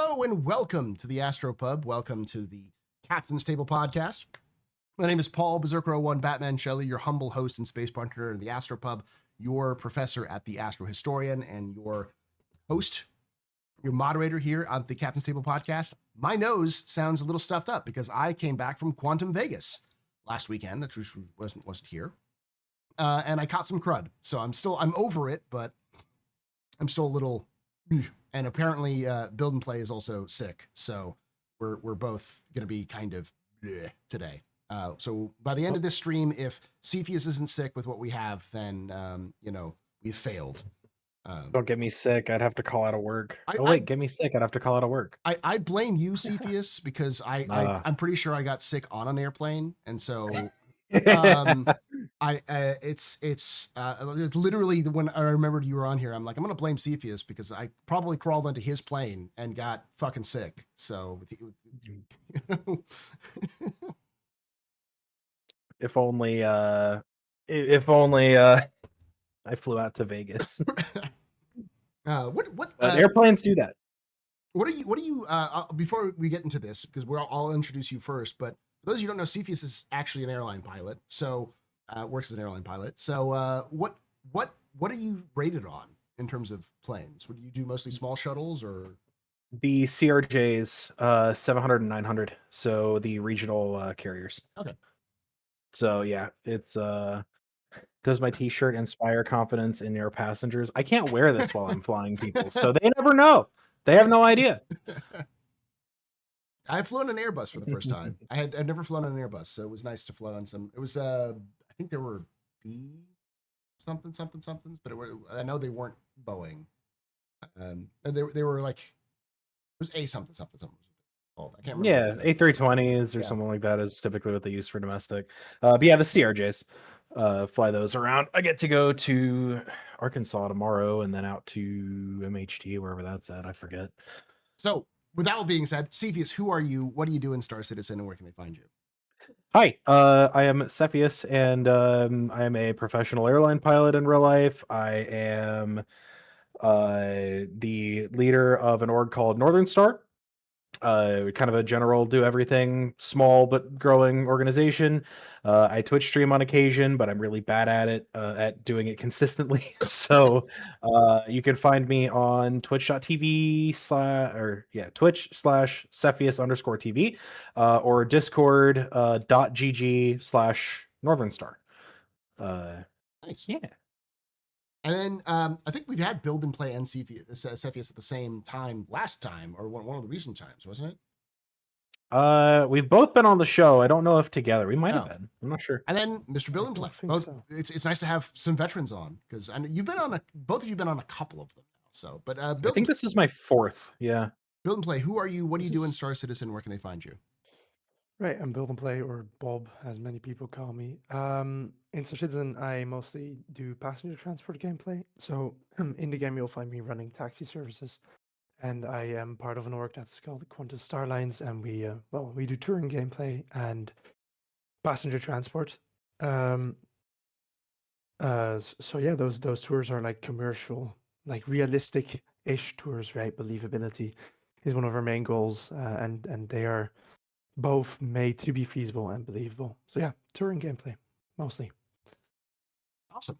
Hello and welcome to the Astropub. Welcome to the Captain's Table podcast. My name is Paul Berserker01 Batman Shelley, your humble host and space partner in the Astropub, your professor at the Astro Historian, and your host, your moderator here on the Captain's Table podcast. My nose sounds a little stuffed up because I came back from Quantum Vegas last weekend. That wasn't here, and I caught some crud. So I'm over it, but I'm still a little. And apparently, Build and Play is also sick, so we're both gonna be kind of today. So by the end of this stream, if Cepheus isn't sick with what we have, then we've failed. Don't get me sick. I'd have to call out of work. Get me sick. I'd have to call out of work. I blame you, Cepheus, because I'm pretty sure I got sick on an airplane, and so it's literally when I remembered you were on here, I'm like, I'm gonna blame Cepheus because I probably crawled onto his plane and got fucking sick. So if only I flew out to Vegas. What airplanes do that? What are you before we get into this, because I'll introduce you first, but for those of you who don't know, Cepheus is actually an airline pilot, so works as an airline pilot. So what are you rated on in terms of planes? Would you do mostly small shuttles or the CRJs 700 and 900, so the regional carriers? Okay. So yeah, it's does my t-shirt inspire confidence in your passengers? I can't wear this while I'm flying people, so they never know. They have no idea. I've flown an Airbus for the first time. I've never flown an Airbus, so it was nice to fly on some. It was I think there were B something, but I know they weren't Boeing. And they were like it was A something. I can't remember. Yeah, A320s or something like that is typically what they use for domestic. But yeah, the CRJs, fly those around. I get to go to Arkansas tomorrow and then out to MHT, wherever that's at. I forget. So, with that being said, Cepheus, who are you? What do you do in Star Citizen, and where can they find you? Hi, I am Cepheus, and I am a professional airline pilot in real life. I am the leader of an org called Northern Star. Kind of a general do everything, small but growing organization. I Twitch stream on occasion, but I'm really bad at it, at doing it consistently. So you can find me on Twitch/Cepheus_TV, or Discord .gg/Northern Star. Nice. Yeah. And then I think we've had Build and Play and Cepheus at the same time last time, or one of the recent times, wasn't it? We've both been on the show. I don't know if together. We might have been. I'm not sure. And then Mr. Build and Play. It's nice to have some veterans on, because you've been on both of you been on a couple of them now. So, but I think this is my fourth. Yeah. Build and Play. Who are you? What do you do in Star Citizen? Where can they find you? Right, I'm Build and Play, or Bob, as many people call me. In Star Citizen, I mostly do passenger transport gameplay. So in the game, you'll find me running taxi services, and I am part of an org that's called the Qantas Starlines, and we do touring gameplay and passenger transport. So yeah, those tours are like commercial, like realistic-ish tours, right? Believability is one of our main goals, and they are both made to be feasible and believable. So yeah, touring gameplay, mostly. Awesome.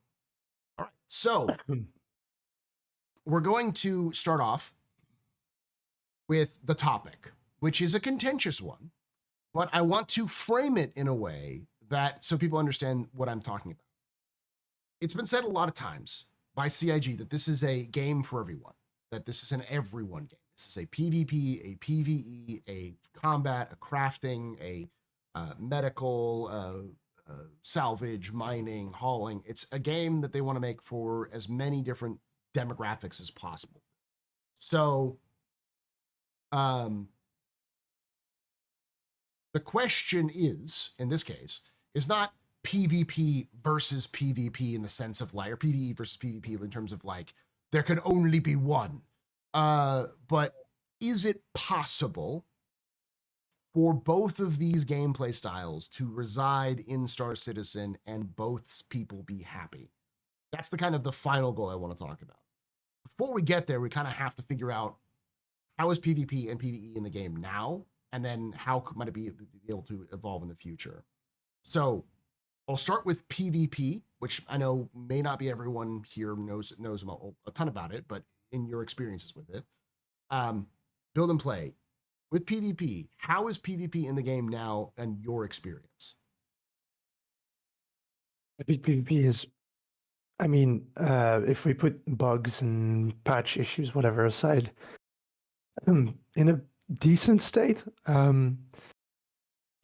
All right. So we're going to start off with the topic, which is a contentious one, but I want to frame it in a way that so people understand what I'm talking about. It's been said a lot of times by CIG that this is a game for everyone, that this is an everyone game. This is a PvP, a PvE, a combat, a crafting, a medical, salvage, mining, hauling. It's a game that they want to make for as many different demographics as possible. So, the question is, in this case, is not PvP versus PvP in the sense of like, or PvE versus PvP in terms of like, there can only be one. But is it possible for both of these gameplay styles to reside in Star Citizen and both people be happy? That's the kind of the final goal I want to talk about. Before we get there, we kind of have to figure out how is PvP and PvE in the game now, and then how might it be able to evolve in the future? So I'll start with PvP, which I know may not be everyone here knows a ton about it, but in your experiences with it, um, build and play with PvP. How is PvP in the game now, and your experience? I think PvP is, I mean, if we put bugs and patch issues, whatever aside, in a decent state.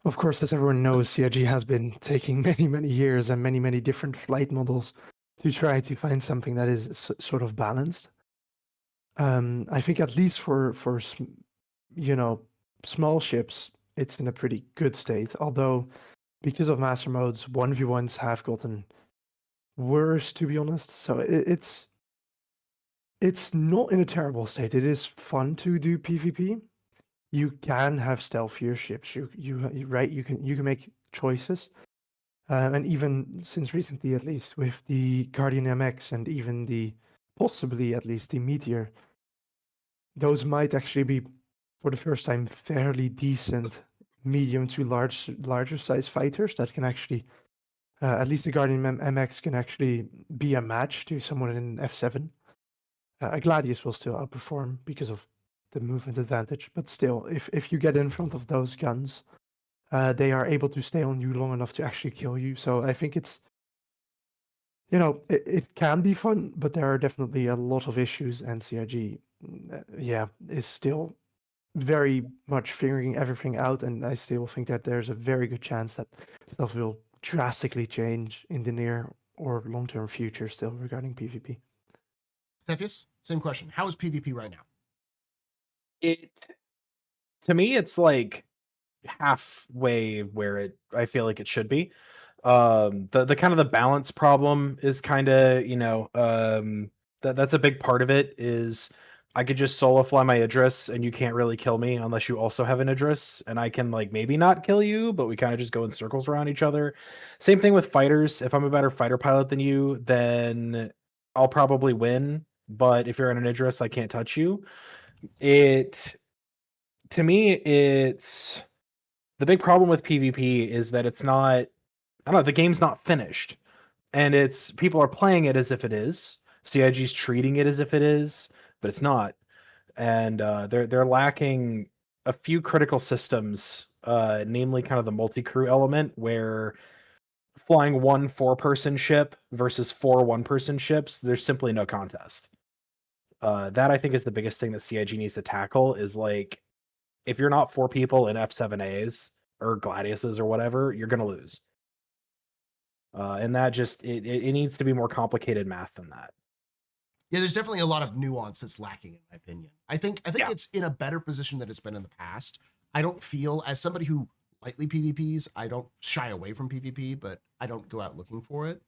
Of course, as everyone knows, CIG has been taking many, many years and many, many different flight models to try to find something that is sort of balanced. I think at least for you know, small ships, it's in a pretty good state. Although, because of master modes, 1v1s have gotten worse, to be honest. So it's not in a terrible state. It is fun to do PvP. You can have stealthier ships. Right. You can make choices. And even since recently, at least with the Guardian MX and even the possibly at least the Meteor, those might actually be for the first time fairly decent medium to larger size fighters that can actually at least the Guardian MX can actually be a match to someone in F7. A Gladius will still outperform because of the movement advantage, but still, if you get in front of those guns, they are able to stay on you long enough to actually kill you. So I think it's, it can be fun, but there are definitely a lot of issues, and CIG, is still very much figuring everything out, and I still think that there's a very good chance that stuff will drastically change in the near or long-term future still regarding PvP. Stephius, same question. How is PvP right now? It to me, it's like halfway where I feel like it should be. The kind of the balance problem is kind of, that's a big part of it. Is I could just solo fly my Idris and you can't really kill me unless you also have an Idris, and I can like maybe not kill you, but we kind of just go in circles around each other. Same thing with fighters. If I'm a better fighter pilot than you, then I'll probably win. But if you're in an Idris, I can't touch you. It To me, it's the big problem with PvP is that it's not, I don't know, the game's not finished. And it's people are playing it as if it is. CIG's treating it as if it is, but it's not. And they're lacking a few critical systems, namely kind of the multi-crew element, where flying one 4-person ship versus 4 1-person ships, there's simply no contest. That I think is the biggest thing that CIG needs to tackle is like, if you're not 4 people in F7As or Gladiuses or whatever, you're gonna lose. And that just it needs to be more complicated math than that. Yeah, there's definitely a lot of nuance that's lacking, in my opinion. I think Yeah. it's in a better position than it's been in the past. I don't feel, as somebody who lightly PvPs, I don't shy away from PvP, but I don't go out looking for it.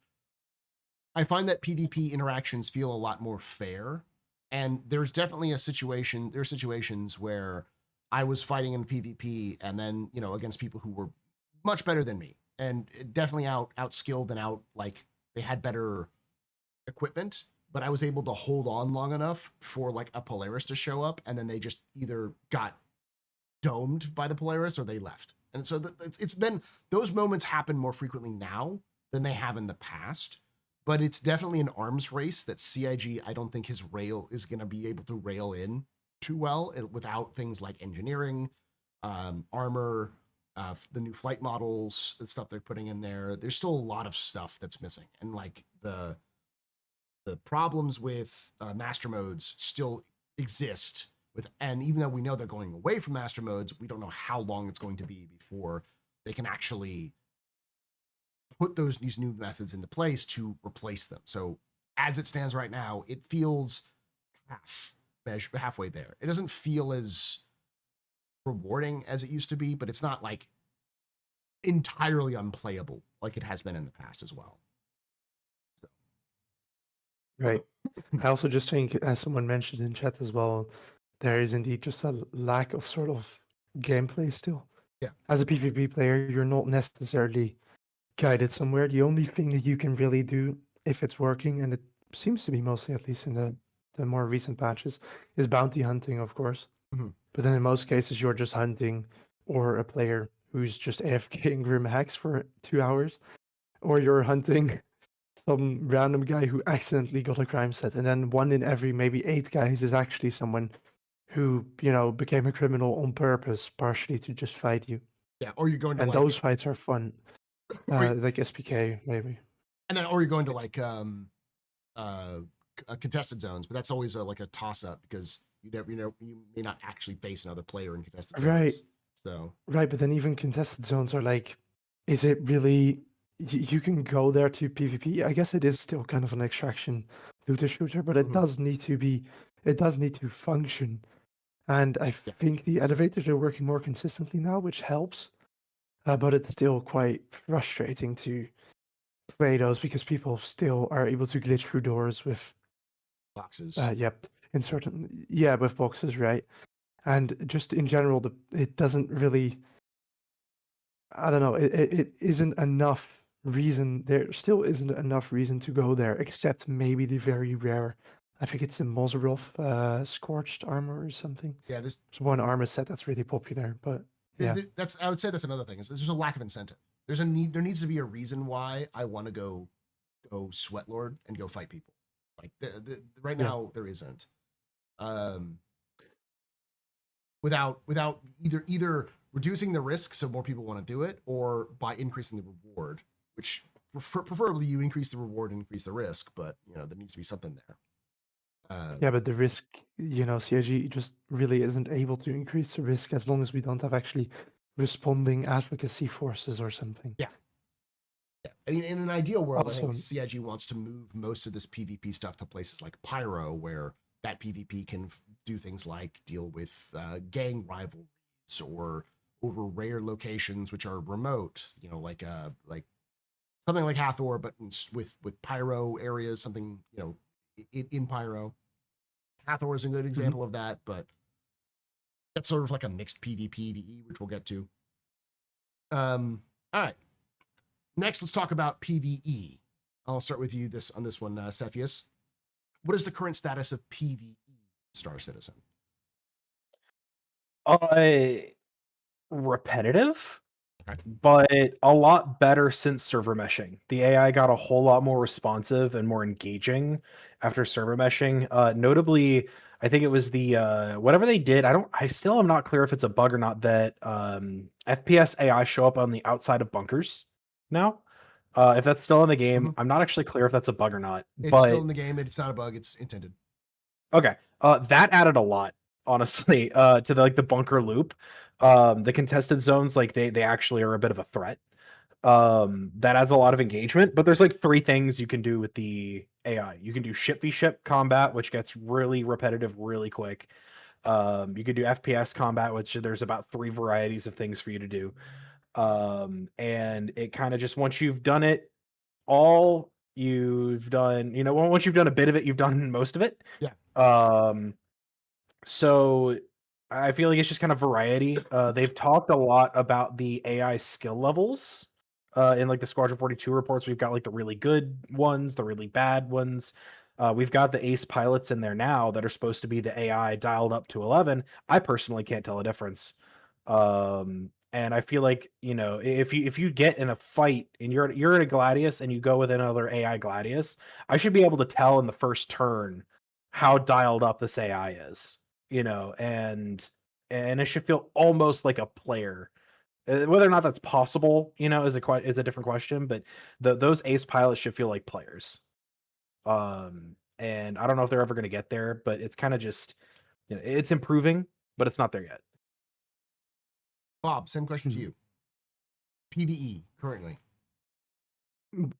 I find that PvP interactions feel a lot more fair. And there's definitely a situation, there are situations where I was fighting in PvP and then, against people who were much better than me and definitely out skilled and out, like, they had better equipment, but I was able to hold on long enough for like a Polaris to show up, and then they just either got domed by the Polaris or they left. And so it's been, those moments happen more frequently now than they have in the past. But it's definitely an arms race that CIG, I don't think his rail is going to be able to rail in too well without things like engineering, armor, the new flight models, the stuff they're putting in there. There's still a lot of stuff that's missing, and like the problems with master modes still exist with, and even though we know they're going away from master modes, we don't know how long it's going to be before they can actually put these new methods into place to replace them. So as it stands right now, it feels halfway there. It doesn't feel as rewarding as it used to be, but it's not like entirely unplayable like it has been in the past as well. So. Right. I also just think, as someone mentioned in chat as well, there is indeed just a lack of sort of gameplay still. Yeah. As a PvP player, you're not necessarily guided somewhere. The only thing that you can really do, if it's working, and it seems to be mostly, at least in the more recent patches, is bounty hunting, of course. Mhm. But then in most cases, you're just hunting, or a player who's just AFKing grim hacks for 2 hours, or you're hunting some random guy who accidentally got a crime set, and then one in every maybe 8 guys is actually someone who, became a criminal on purpose, partially to just fight you. Yeah, or you're going to And like, those fights are fun. or, Like SPK, maybe. and then or you're going to like uh contested zones, but that's always like a toss up because you may not actually face another player in contested Right, zones. So right. But then even contested zones are like, is it really? You can go there to PvP. I guess it is still kind of an extraction looter shooter, but it Mhm. does need to be. It does need to function. And I Yeah. think the elevators are working more consistently now, which helps. But it's still quite frustrating to play those because people still are able to glitch through doors with, boxes. yep, in certain, yeah, with boxes, right? And just in general, it doesn't really, I don't know, it isn't enough reason. There still isn't enough reason to go there, except maybe the very rare. I think it's the Mozarov Scorched Armor or something. Yeah, It's one armor set that's really popular, but yeah. that's I would say that's another thing is there's a lack of incentive. There's a need. There needs to be a reason why I want to go sweat lord and go fight people. Like right Yeah. now there isn't. Um, without either reducing the risk so more people want to do it, or by increasing the reward, which preferably you increase the reward and increase the risk, but there needs to be something there. Yeah, but the risk, CIG just really isn't able to increase the risk as long as we don't have actually responding advocacy forces or something. Yeah. Yeah. I mean, in an ideal world, I think Also, CIG wants to move most of this PvP stuff to places like Pyro, where that PvP can do things like deal with gang rivalries or over rare locations which are remote. Like something like Hathor, but with Pyro areas, something in Pyro. Hathor is a good mhm. example of that, but that's sort of like a mixed PvP PvE, which we'll get to. All right. Next, let's talk about PvE. I'll start with you on this one, Cepheus. What is the current status of PvE, Star Citizen? Uh, repetitive, Okay. but a lot better since server meshing. The AI got a whole lot more responsive and more engaging after server meshing. Notably, I think it was the whatever they did. I still am not clear if it's a bug or not that FPS AI show up on the outside of bunkers now. If that's still in the game, Mhm. I'm not actually clear if that's a bug or not. It's still But in the game. It's not a bug. It's intended. okay. That added a lot, honestly, to the bunker loop. The contested zones, like they actually are a bit of a threat. That adds a lot of engagement, but there's like three things you can do with the AI. You can do ship v ship combat, which gets really repetitive really quick. You could do FPS combat, which there's about three varieties of things for you to do. And it kind of just once you've done it all, you've done, once you've done a bit of it, you've done most of it. Yeah. Um, so I feel like it's just kind of variety. They've talked a lot about the AI skill levels in like the Squadron 42 reports. We've got like the really good ones, the really bad ones. We've got the ace pilots in there now that are supposed to be the AI dialed up to 11. I personally can't tell a difference. And I feel like, if you get in a fight and you're in a Gladius and you go with another AI Gladius, I should be able to tell in the first turn how dialed up this AI is, and it should feel almost like a player. Whether or not that's possible, is a different question. But those ace pilots should feel like players. And I don't know if they're ever going to get there, but it's kind of just, it's improving, but it's not there yet. Bob, same question to Mhm. you. PvE currently.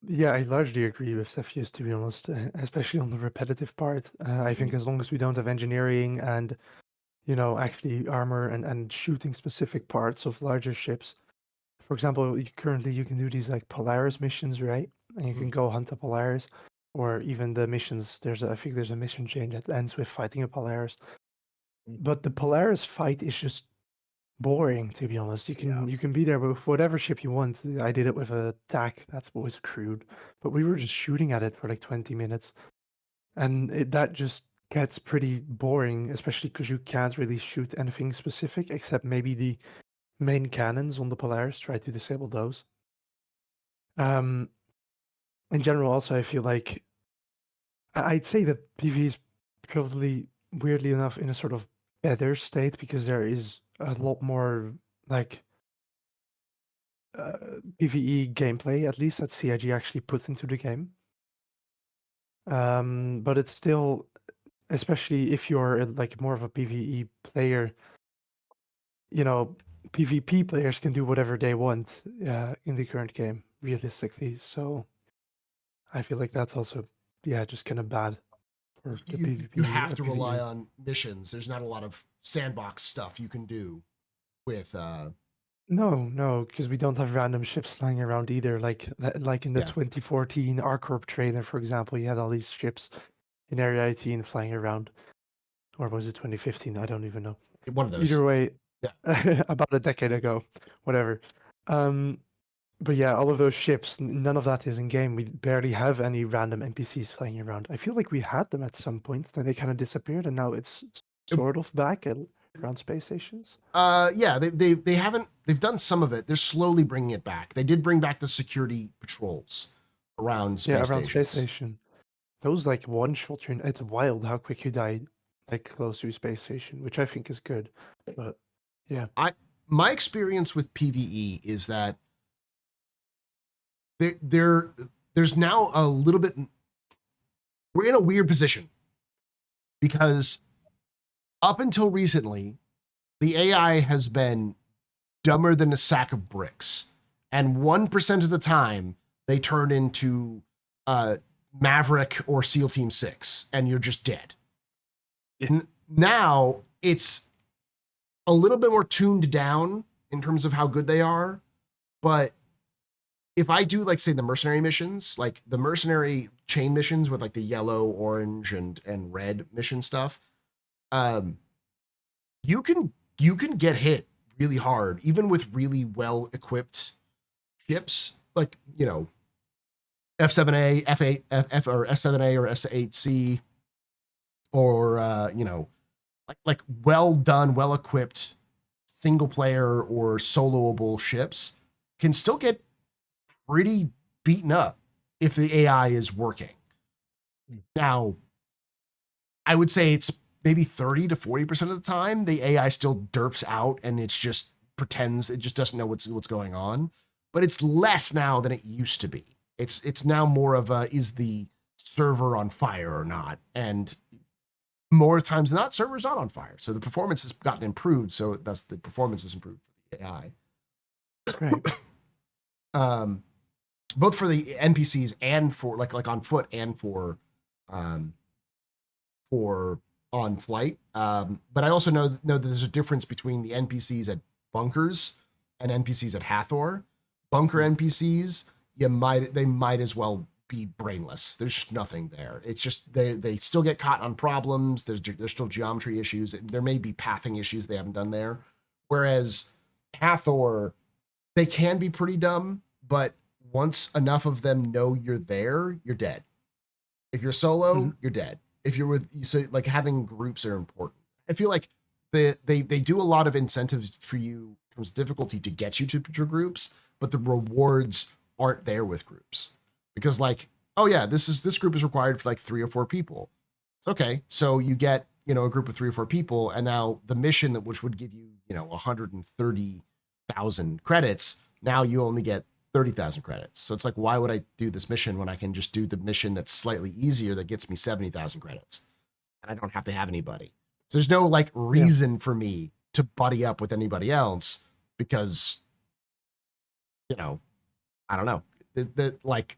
Yeah, I largely agree with Cepheus, to be honest, especially on the repetitive part. I think as long as we don't have engineering and, actually armor and shooting specific parts of larger ships. For example, currently you can do these like Polaris missions, right? And you Mhm. can go hunt a Polaris, or even the missions. I think there's a mission chain that ends with fighting a Polaris. But the Polaris fight is just boring, to be honest. You Yeah. can be there with whatever ship you want. I did it with a TAC. That's always crude, but we were just shooting at it for like 20 minutes, and that just gets pretty boring, especially because you can't really shoot anything specific except maybe the main cannons on the Polaris. Try to disable those. In general, also, I feel like I'd say that PvE is probably weirdly enough in a sort of better state because there is a lot more like PvE gameplay, at least that CIG actually puts into the game. But it's still, especially if you're like more of a PvE player, PvP players can do whatever they want in the current game, realistically. So I feel like that's also, just kind of bad for the PvP. You have to PvE. rely on missions. There's not a lot of sandbox stuff you can do with No, because we don't have random ships flying around either. Like in the Yeah. 2014 R-Corp trailer, for example, you had all these ships in Area 18 flying around. Or was it 2015? I don't even know. one of those. Either way, Yeah. about a decade ago, whatever. But yeah, all of those ships, none of that is in game. We barely have any random NPCs flying around. I feel like we had them at some point, then they kind of disappeared, and now it's sort of back around space stations. Yeah, they haven't. They've done some of it. They're slowly bringing it back. They did bring back the security patrols around space Around stations. space station. Those like one shot turn. It's wild how quick you die, like close to a space station, which I think is good. But yeah, My experience with PvE is that there's now a little bit. We're in a weird position because up until recently, the AI has been dumber than a sack of bricks, and 1% of the time they turn into Maverick or SEAL Team 6, and you're just dead. Now it's a little bit more tuned down in terms of how good they are, but if I do like say the mercenary missions, like the mercenary chain missions with like the yellow, orange, and red mission stuff, you can get hit really hard, even with really well equipped ships, like F7A, F8, F or F7A or F8C, or like well done, well equipped single player or soloable ships can still get pretty beaten up if the AI is working. Now, I would say it's maybe 30 to 40% of the time the AI still derps out and it's just pretends it just doesn't know what's going on. But it's less now than it used to be. It's now more of a is the server on fire or not? And more times than not, server's not on fire. So the performance has gotten improved. So thus the performance is improved for the AI. right. Both for the NPCs and for like on foot and for on flight. But I also know that there's a difference between the NPCs at bunkers and NPCs at Hathor. Bunker NPCs, they might as well be brainless. There's just nothing there. It's just they still get caught on problems. There's still geometry issues. There may be pathing issues they haven't done there. Whereas Hathor, they can be pretty dumb, but once enough of them know you're there, you're dead. If you're solo, you're dead. If you're with, so like having groups are important. I feel like they do a lot of incentives for you in terms of difficulty to get you to groups, but the rewards aren't there with groups because like, oh yeah, this group is required for like 3 or 4 people. It's okay. So you get, a group of 3 or 4 people, and now the mission which would give you, 130,000 credits, now you only get 30,000 credits. So it's like, why would I do this mission when I can just do the mission that's slightly easier that gets me 70,000 credits? And I don't have to have anybody. So there's no like reason for me to buddy up with anybody else because, I don't know. Like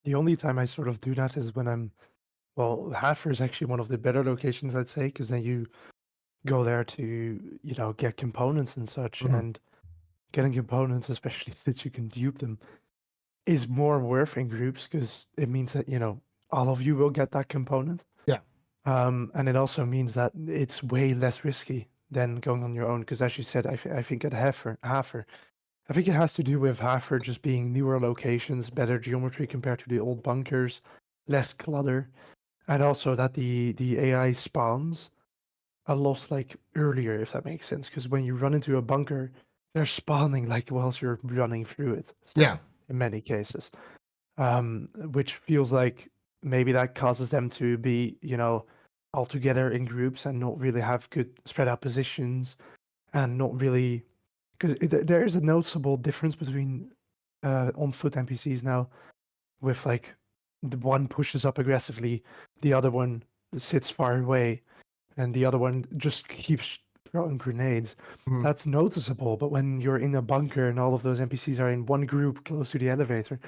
The only time I sort of do that is when Hafer is actually one of the better locations, I'd say, because then you go there to, get components and such, and getting components, especially since you can dupe them, is more worth in groups because it means that, all of you will get that component. Yeah. And it also means that it's way less risky than going on your own. Because as you said, I think at Hafer, I think it has to do with Hafer just being newer locations, better geometry compared to the old bunkers, less clutter. and also that the AI spawns a lot like earlier, if that makes sense. Because when you run into a bunker, they're spawning like whilst you're running through it. Still, Yeah. in many cases, which feels like maybe that causes them to be, all together in groups and not really have good spread out positions, and not really, because there is a noticeable difference between on foot NPCs now, with like the one pushes up aggressively, the other one sits far away, and the other one just keeps throwing grenades. Mhm. That's noticeable, but when you're in a bunker and all of those NPCs are in one group close to the elevator,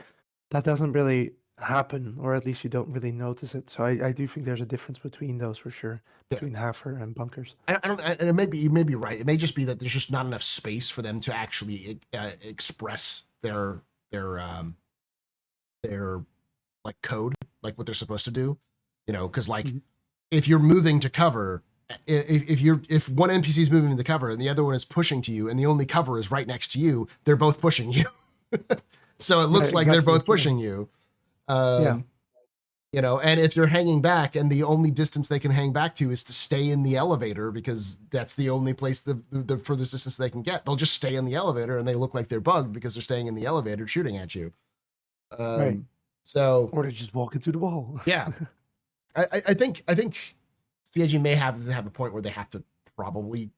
that doesn't really happen, or at least you don't really notice it. So I do think there's a difference between those for sure, Yeah. between Hafer and bunkers. I don't, and it may be, you may be right. It may just be that there's just not enough space for them to actually express their like code, like what they're supposed to do. Because like Mhm. if you're moving to cover, if one NPC is moving to the cover and the other one is pushing to you, and the only cover is right next to you, they're both pushing you. So it looks like they're exactly, both that's right. pushing you. Yeah. And if you're hanging back and the only distance they can hang back to is to stay in the elevator because that's the only place the furthest distance they can get, they'll just stay in the elevator and they look like they're bugged because they're staying in the elevator shooting at you. Right. So Or they just walk into the wall. yeah, I think CIG may have a point where they have to probably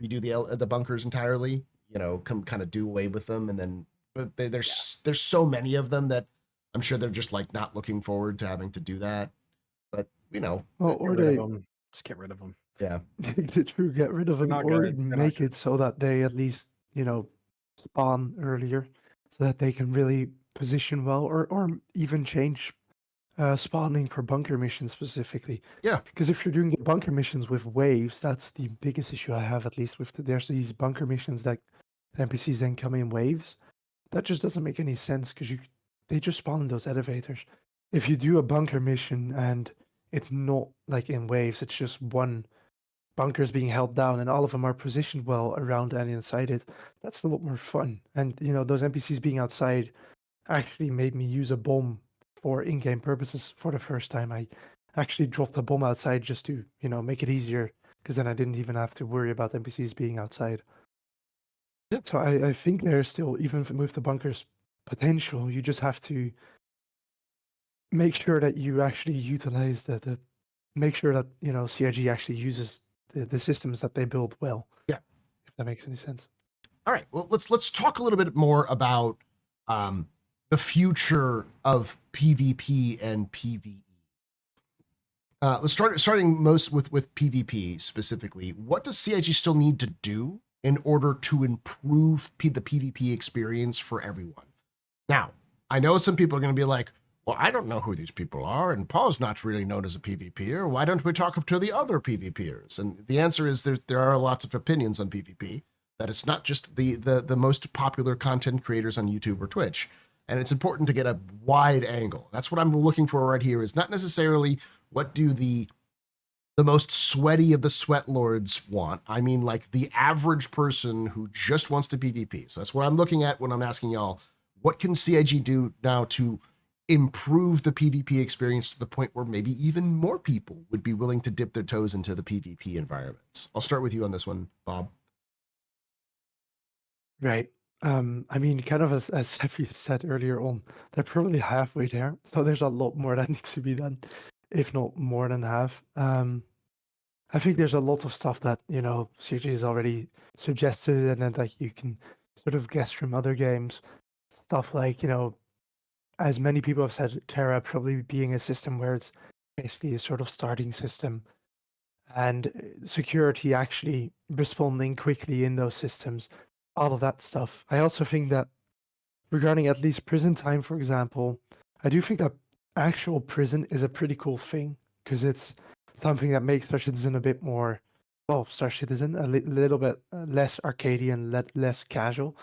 redo the bunkers entirely. Come kind of do away with them, and then but there's so many of them that I'm sure they're just like not looking forward to having to do that. But Well, Get or rid of they them. Just get rid of them. yeah, true, get rid of They're them, not or good. They're not make good. it so that they at least, spawn earlier, so that they can really position well, or even change spawning for bunker missions specifically. yeah, Because if you're doing the bunker missions with waves, that's the biggest issue I have, at least with there's these bunker missions that the NPCs then come in waves. That just doesn't make any sense because they just spawn in those elevators. If you do a bunker mission and it's not like in waves, it's just one bunker is being held down and all of them are positioned well around and inside it. That's a lot more fun. And those NPCs being outside actually made me use a bomb for in-game purposes for the first time. I actually dropped a bomb outside just to, make it easier, because then I didn't even have to worry about NPCs being outside. Yep. So I think there's still, even with the bunkers, potential. You just have to make sure that you actually utilize make sure that, CIG actually uses the systems that they build well. Yeah. If that makes any sense. All right. Well, let's talk a little bit more about the future of PvP and PvE. Let's starting most with PvP specifically. What does CIG still need to do in order to improve the PvP experience for everyone? Now, I know some people are going to be like, well, I don't know who these people are, and Paul's not really known as a PvPer. Why don't we talk to the other PvPers? And the answer is there are lots of opinions on PvP, that it's not just the most popular content creators on YouTube or Twitch. And it's important to get a wide angle. That's what I'm looking for right here, is not necessarily what do the most sweaty of the sweat lords want. I mean, like the average person who just wants to PvP. So that's what I'm looking at when I'm asking y'all, what can CIG do now to improve the PvP experience to the point where maybe even more people would be willing to dip their toes into the PvP environments? I'll start with you on this one, Bob. Right. I mean, kind of as Sefi said earlier on, they're probably halfway there. So there's a lot more that needs to be done, if not more than half. I think there's a lot of stuff that, CG has already suggested, and then like you can sort of guess from other games. Stuff like, as many people have said, Terra probably being a system where it's basically a sort of starting system, and security actually responding quickly in those systems, all of that stuff. I also think that regarding at least prison time, for example, I do think that actual prison is a pretty cool thing, because it's something that makes Star Citizen a bit more, well, Star Citizen a little bit less arcadey and less casual.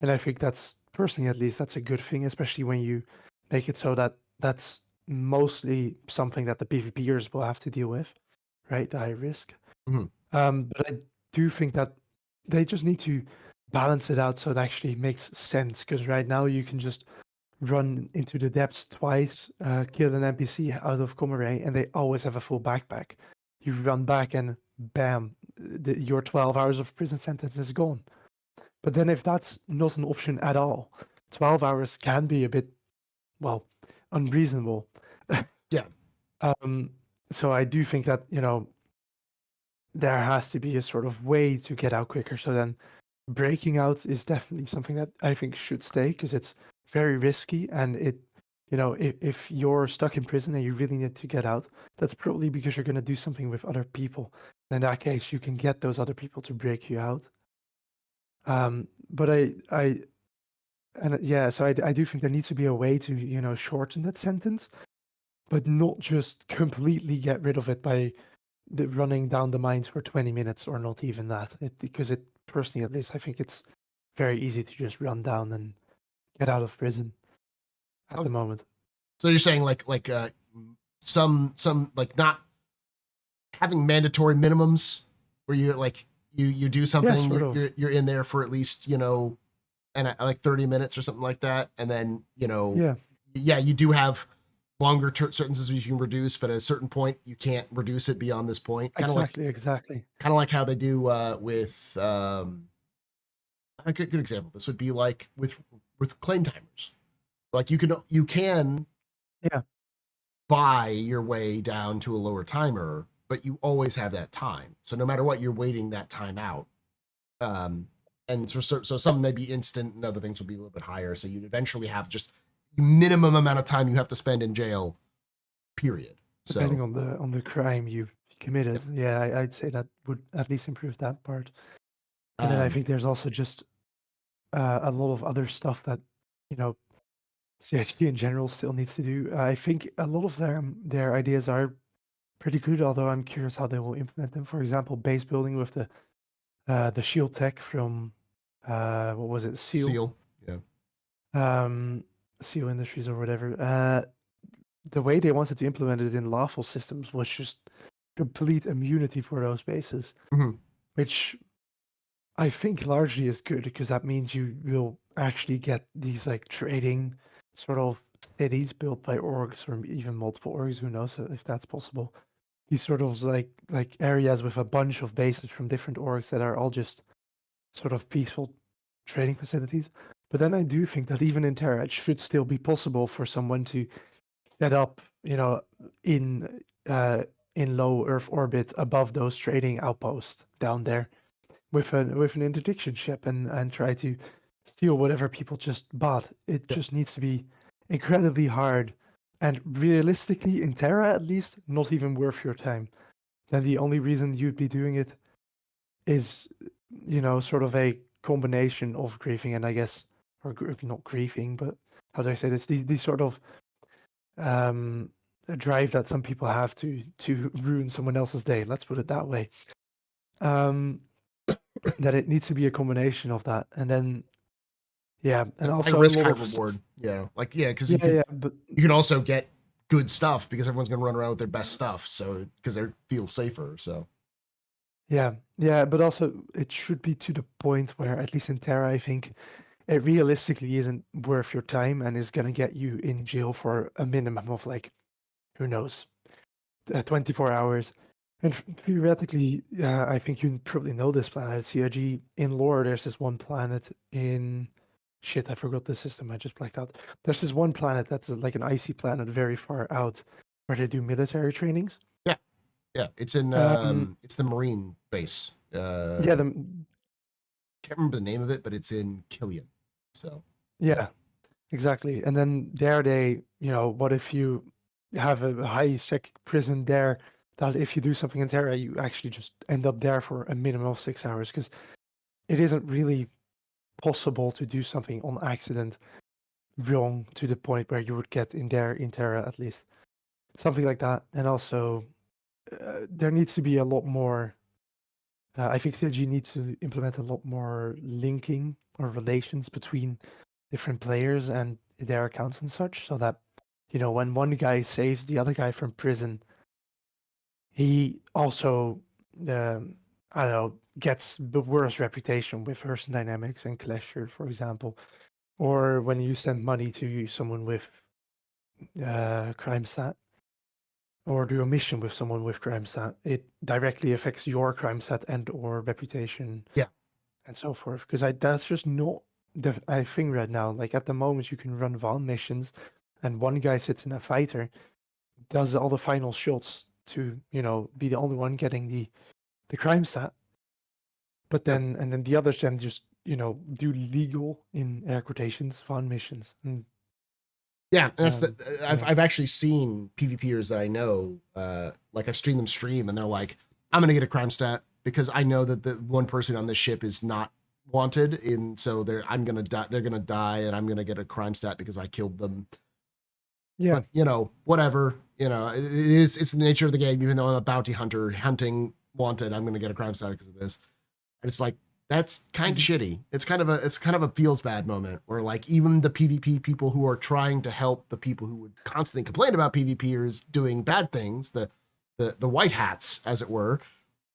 And I think that's, personally at least, that's a good thing, especially when you make it so that that's mostly something that the PvPers will have to deal with, right? The high risk. Mhm. But I do think that they just need to balance it out so it actually makes sense. Because right now you can just run into the depths twice, kill an NPC out of Comeray, and they always have a full backpack. You run back and bam, your 12 hours of prison sentence is gone. But then if that's not an option at all, 12 hours can be a bit, well, unreasonable. Yeah. So I do think that, there has to be a sort of way to get out quicker. So then breaking out is definitely something that I think should stay because it's very risky. And if you're stuck in prison and you really need to get out, that's probably because you're going to do something with other people. And in that case, you can get those other people to break you out. But so I do think there needs to be a way to, shorten that sentence, but not just completely get rid of it by running down the mines for 20 minutes or not even that. Because personally, at least, I think it's very easy to just run down and get out of prison at the moment. So you're saying like some like not having mandatory minimums where you like you do something, you're in there for at least, and like 30 minutes or something like that, and then you do have longer sentences you can reduce, but at a certain point you can't reduce it beyond this point. Exactly. Kind of like how they do with a good example. This would be like with claim timers. Like you can buy your way down to a lower timer, but you always have that time. So no matter what, you're waiting that time out. And so some may be instant and other things will be a little bit higher. So you'd eventually have just minimum amount of time you have to spend in jail, period. Depending on the crime you committed. Yeah, I'd say that would at least improve that part. And then I think there's also just a lot of other stuff that, CHD in general still needs to do. I think a lot of their ideas are pretty good, although I'm curious how they will implement them. For example, base building with the shield tech from what was it? Seal. Yeah. Seal Industries or whatever. The way they wanted to implement it in lawful systems was just complete immunity for those bases, which I think largely is good because that means you will actually get these like trading sort of cities built by orgs or even multiple orgs. Who knows if that's possible? These sort of like areas with a bunch of bases from different orgs that are all just sort of peaceful trading facilities. But then I do think that even in Terra, it should still be possible for someone to set up, in low Earth orbit above those trading outposts down there with an interdiction ship and try to steal whatever people just bought. It just needs to be incredibly hard and realistically in Terra at least not even worth your time. Then the only reason you'd be doing it is, sort of a combination of griefing and I guess, or not griefing, but how do I say this? These sort of drive that some people have to ruin someone else's day. Let's put it that way. That it needs to be a combination of that, and then and also like risk high reward. Because you can also get good stuff because everyone's gonna run around with their best stuff, so because they feel safer. So but also it should be to the point where at least in Terra, I think it realistically isn't worth your time and is gonna get you in jail for a minimum of like, who knows, 24 hours. And theoretically, I think you probably know this planet, CRG. In lore, there's this one planet in... Shit, I forgot the system. I just blacked out. There's this one planet that's like an icy planet very far out where they do military trainings. Yeah. It's in it's the Marine base. Can't remember the name of it, but it's in Killian. So yeah, exactly. And then there they, what if you have a high sec prison there that if you do something in Terra, you actually just end up there for a minimum of 6 hours because it isn't really possible to do something on accident wrong to the point where you would get in there in Terra at least. Something like that. And also, there needs to be a lot more... I think CLG needs to implement a lot more linking or relations between different players and their accounts and such so that, when one guy saves the other guy from prison, he also, I don't know, gets the worst reputation with Person Dynamics and Clasher, for example. or when you send money to someone with crime stat, or do a mission with someone with crime stat, it directly affects your crime stat and or reputation. Yeah. And so forth. Because that's just not I think right now. Like at the moment, you can run Vaughn missions, and one guy sits in a fighter, does all the final shots to be the only one getting the crime stat. But then and then the others then just do legal in air quotations Vaughn missions. And Yeah, that's I've yeah. actually seen PvPers that I know, like I've streamed them stream, and they're like, "I'm gonna get a crime stat because I know that the one person on this ship is not wanted, and so I'm gonna die. They're gonna die, and I'm gonna get a crime stat because I killed them." Yeah. But whatever. It's the nature of the game. Even though I'm a bounty hunter hunting wanted, I'm gonna get a crime stat because of this. And it's like that's kind of shitty. It's kind of a feels bad moment where like even the PvP people who are trying to help the people who would constantly complain about PvPers doing bad things, the white hats as it were,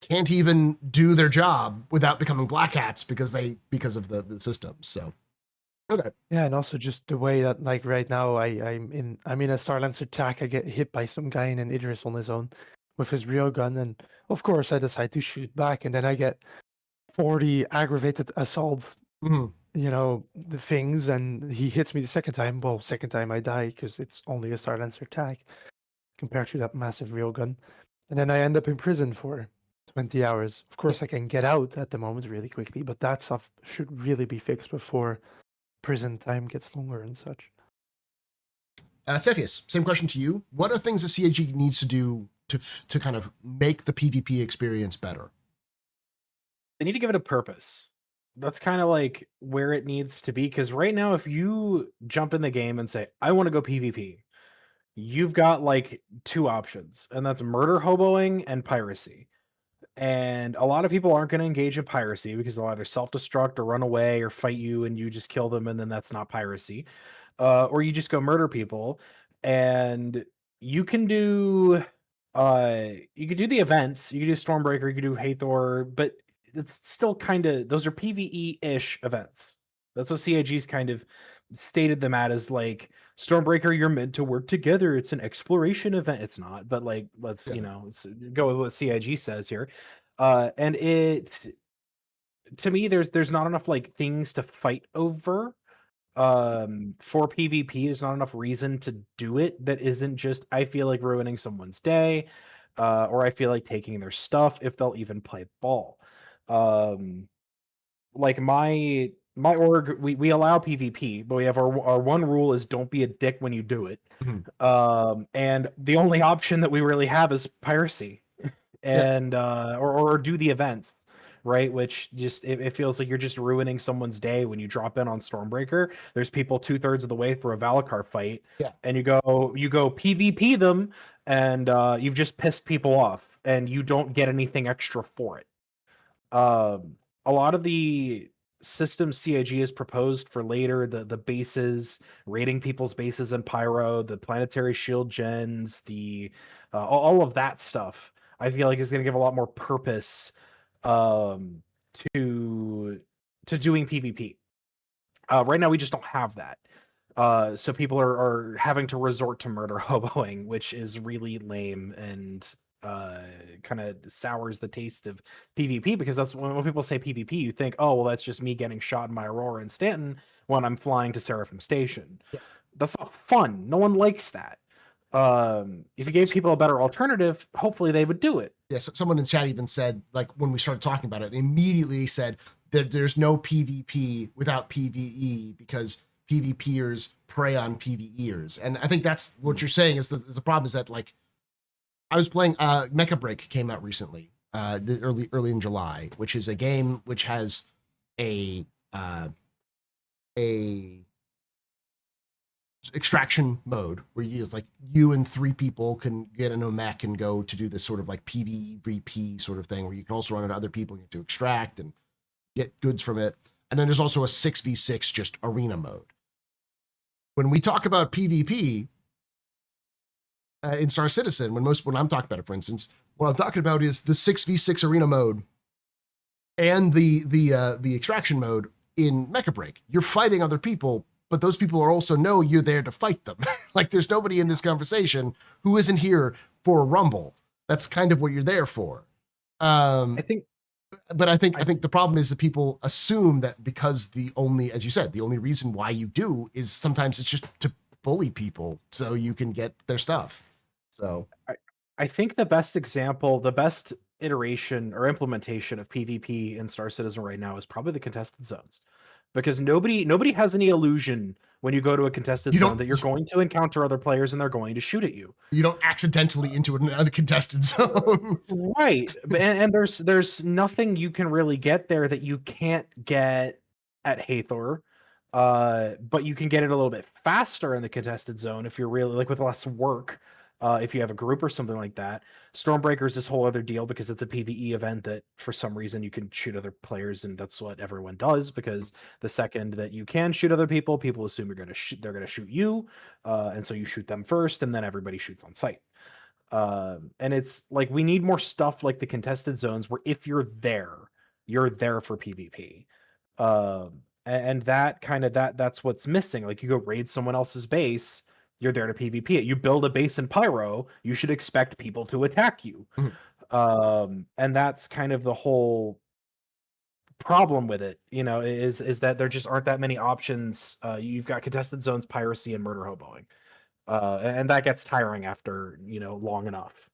can't even do their job without becoming black hats because of the system. So okay. Yeah, and also just the way that like right now I'm in a Starlancer attack. I get hit by some guy in an Idris on his own with his real gun, and of course I decide to shoot back, and then I get 40 aggravated assault, Mhm. the things, and he hits me the second time. Well, second time I die because it's only a Starlancer attack compared to that massive real gun. And then I end up in prison for 20 hours. Of course, I can get out at the moment really quickly, but that stuff should really be fixed before prison time gets longer and such. Cepheus, same question to you. What are things that CAG needs to do to kind of make the PvP experience better? They need to give it a purpose. That's kind of like where it needs to be. Because right now, if you jump in the game and say, I want to go PvP, you've got like two options, and that's murder hoboing and piracy. And a lot of people aren't going to engage in piracy because they'll either self-destruct or run away or fight you and you just kill them, and then that's not piracy. Or you just go murder people. And you can do you could do the events, you could do Stormbreaker, you could do Hathor, but it's still kind of, those are PvE-ish events. That's what CIG's kind of stated them at, as like Stormbreaker, you're meant to work together. It's an exploration event. It's not, but like let's let's go with what CIG says here. And it, to me, there's not enough like things to fight over for PvP. There's not enough reason to do it that isn't just, I feel like ruining someone's day, or I feel like taking their stuff if they'll even play ball. Like my org, we allow PvP, but we have our one rule is don't be a dick when you do it. And the only option that we really have is piracy and or do the events, right? Which just it feels like you're just ruining someone's day when you drop in on Stormbreaker. There's people 2/3 of the way through a Valakar fight, and you go PvP them, and you've just pissed people off, and you don't get anything extra for it. A lot of the systems CIG has proposed for later, the bases, raiding people's bases in Pyro, the planetary shield gens, the all of that stuff, I feel like is going to give a lot more purpose to doing PvP. Right now, we just don't have that. So people are having to resort to murder hoboing, which is really lame and kind of sours the taste of PvP, because that's when people say PvP, you think, oh, well, that's just me getting shot in my Aurora and Stanton when I'm flying to Seraphim Station. Yeah. That's not fun. No one likes that. If you gave people a better alternative, hopefully they would do it. Yes, someone in chat even said, like, when we started talking about it, they immediately said that there's no PvP without PvE because PvPers prey on PvEers. And I think that's what you're saying is the problem is that, like, I was playing Mecha Break came out recently, early in July, which is a game which has a extraction mode where you and three people can get in a mech and go to do this sort of like PvP sort of thing where you can also run into other people to extract and get goods from it. And then there's also a 6v6 just arena mode. When we talk about PvP in Star Citizen, when I'm talking about it, for instance, what I'm talking about is the 6v6 arena mode and the extraction mode in Mecha Break. You're fighting other people but those people are also know you're there to fight them. Like there's nobody in this conversation who isn't here for a rumble. That's kind of what you're there for. I think But I think the problem is that people assume that because as you said, the only reason why you do is sometimes it's just to bully people so you can get their stuff. So I think the best example, the best iteration or implementation of PvP in Star Citizen right now is probably the contested zones. Because nobody has any illusion when you go to a contested zone that you're going to encounter other players and they're going to shoot at you. You don't accidentally into another contested zone. Right. And there's nothing you can really get there that you can't get at Hathor. But you can get it a little bit faster in the contested zone if you're really like with less work. If you have a group or something like that. Stormbreaker is this whole other deal because it's a PvE event that for some reason you can shoot other players, and that's what everyone does. Because the second that you can shoot other people, people assume they're gonna shoot you, and so you shoot them first, and then everybody shoots on sight. And it's like we need more stuff like the contested zones where if you're there for PvP. And that kind of that's what's missing. Like you go raid someone else's base, you're there to PvP it. You build a base in Pyro, you should expect people to attack you. And that's kind of the whole problem with it, is that there just aren't that many options. You've got contested zones, piracy, and murder hoboing. And that gets tiring after, long enough.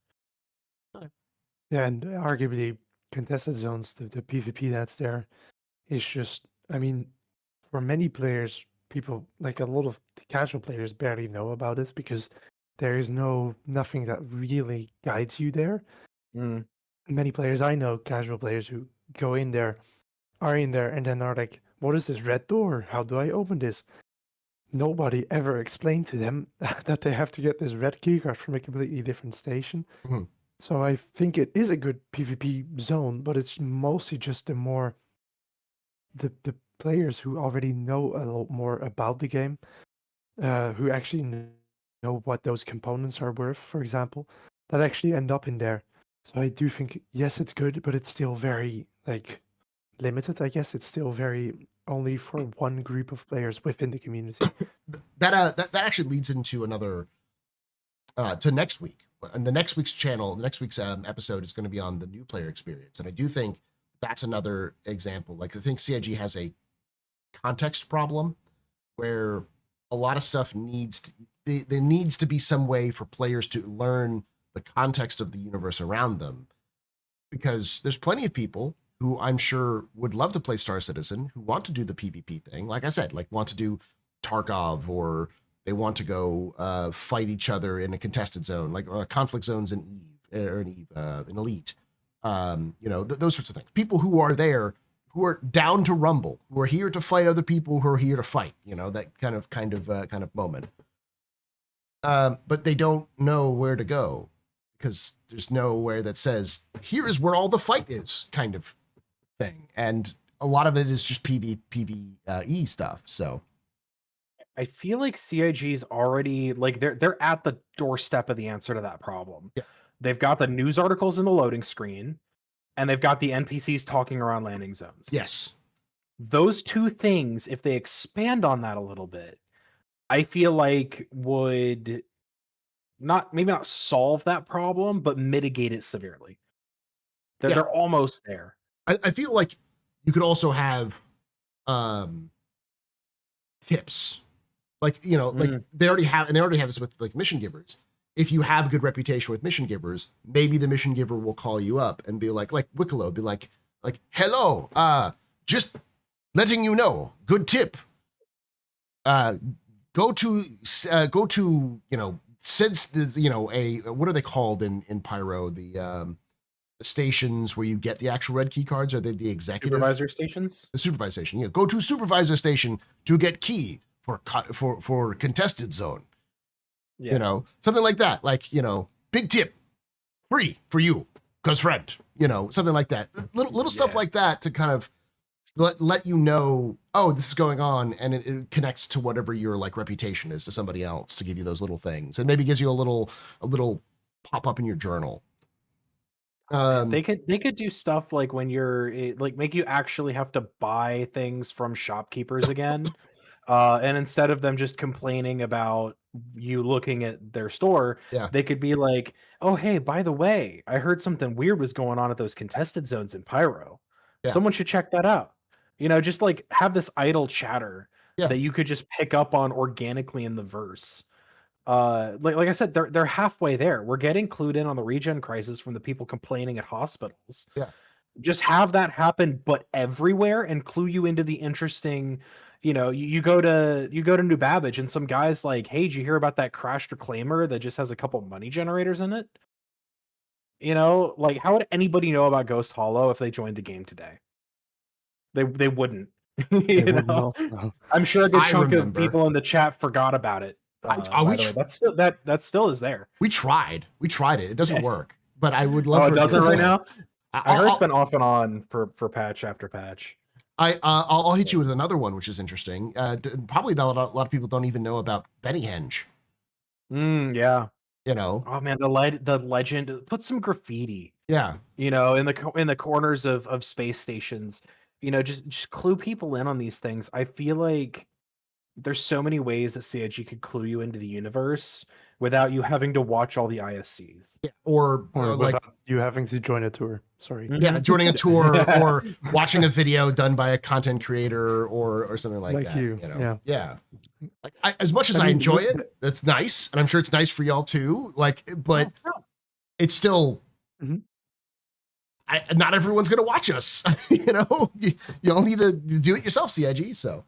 Yeah, and arguably contested zones, the PvP that's there is just, I mean, for many players, people like a lot of the casual players barely know about it because there is nothing that really guides you there. Many players I know, casual players who go in there, are in there and then are like, what is this red door? How do I open this? Nobody ever explained to them that they have to get this red keycard from a completely different station. So I think it is a good PvP zone, but it's mostly just the players who already know a lot more about the game, who actually know what those components are worth, for example, that actually end up in there. So I do think, yes, it's good, but it's still very limited. I guess it's still very only for one group of players within the community. That actually leads into another to next week. And the next week's episode is going to be on the new player experience, and I do think that's another example. Like I think CIG has a context problem where a lot of stuff there needs to be some way for players to learn the context of the universe around them, because there's plenty of people who I'm sure would love to play Star Citizen who want to do the PvP thing, like I said, like want to do Tarkov, or they want to go fight each other in a contested zone, like conflict zones in in Elite, those sorts of things. People who are there, who are down to rumble, who are here to fight other people who are here to fight, that kind of moment. But they don't know where to go because there's nowhere that says here is where all the fight is, kind of thing, and a lot of it is just PvE stuff. So I feel like CIG's already like they're at the doorstep of the answer to that problem. Yeah. They've got the news articles in the loading screen, and they've got the NPCs talking around landing zones. Yes. Those two things, if they expand on that a little bit, I feel like would maybe not solve that problem, but mitigate it severely. They're almost there. I feel like you could also have tips. Like, like they already have this with like mission givers. If you have a good reputation with mission givers, maybe the mission giver will call you up and be like Wicklow, be like, hello, just letting you know, good tip. Go to since what are they called in Pyro? The stations where you get the actual red key cards, are they the executive supervisor stations? The supervisor station. Go to supervisor station to get key for contested zone. Yeah. Something like that. Like, big tip, free for you, cause friend. Something like that. Little stuff like that to kind of let you know, oh, this is going on, and it connects to whatever your like reputation is to somebody else, to give you those little things, and maybe gives you a little pop up in your journal. They could do stuff like when you're like make you actually have to buy things from shopkeepers again. And instead of them just complaining about you looking at their store, Yeah. they could be like, "Oh, hey, by the way, I heard something weird was going on at those contested zones in Pyro. Yeah. Someone should check that out." Just like have this idle chatter Yeah. that you could just pick up on organically in the verse. Like I said, they're halfway there. We're getting clued in on the regen crisis from the people complaining at hospitals. Yeah. Just have that happen, but everywhere, and clue you into the interesting. You go to New Babbage, and some guy's like, "Hey, did you hear about that crashed reclaimer that just has a couple money generators in it?" Like, how would anybody know about Ghost Hollow if they joined the game today? They wouldn't. They would not. No. I'm sure a good I chunk of remember. people in the chat forgot about it. By the way, that still is there. We tried it. It doesn't work, but I would love. Oh, it doesn't right now. I heard it's I'll, been off and on for patch after patch. I'll hit you with another one, which is interesting. Probably a lot of people don't even know about Benny Henge. Yeah. Oh man, the legend. Put some graffiti. Yeah. In the corners of space stations. Just clue people in on these things. I feel like there's so many ways that CIG could clue you into the universe without you having to watch all the ISCs. Yeah. Or like you having to join a tour. Sorry. Yeah, joining a tour or watching a video done by a content creator or something like that. You. Yeah. Like, as much as I enjoy it, that's nice, and I'm sure it's nice for y'all too. Like, but it's still. Not everyone's gonna watch us. Y'all need to do it yourself, CIG. So.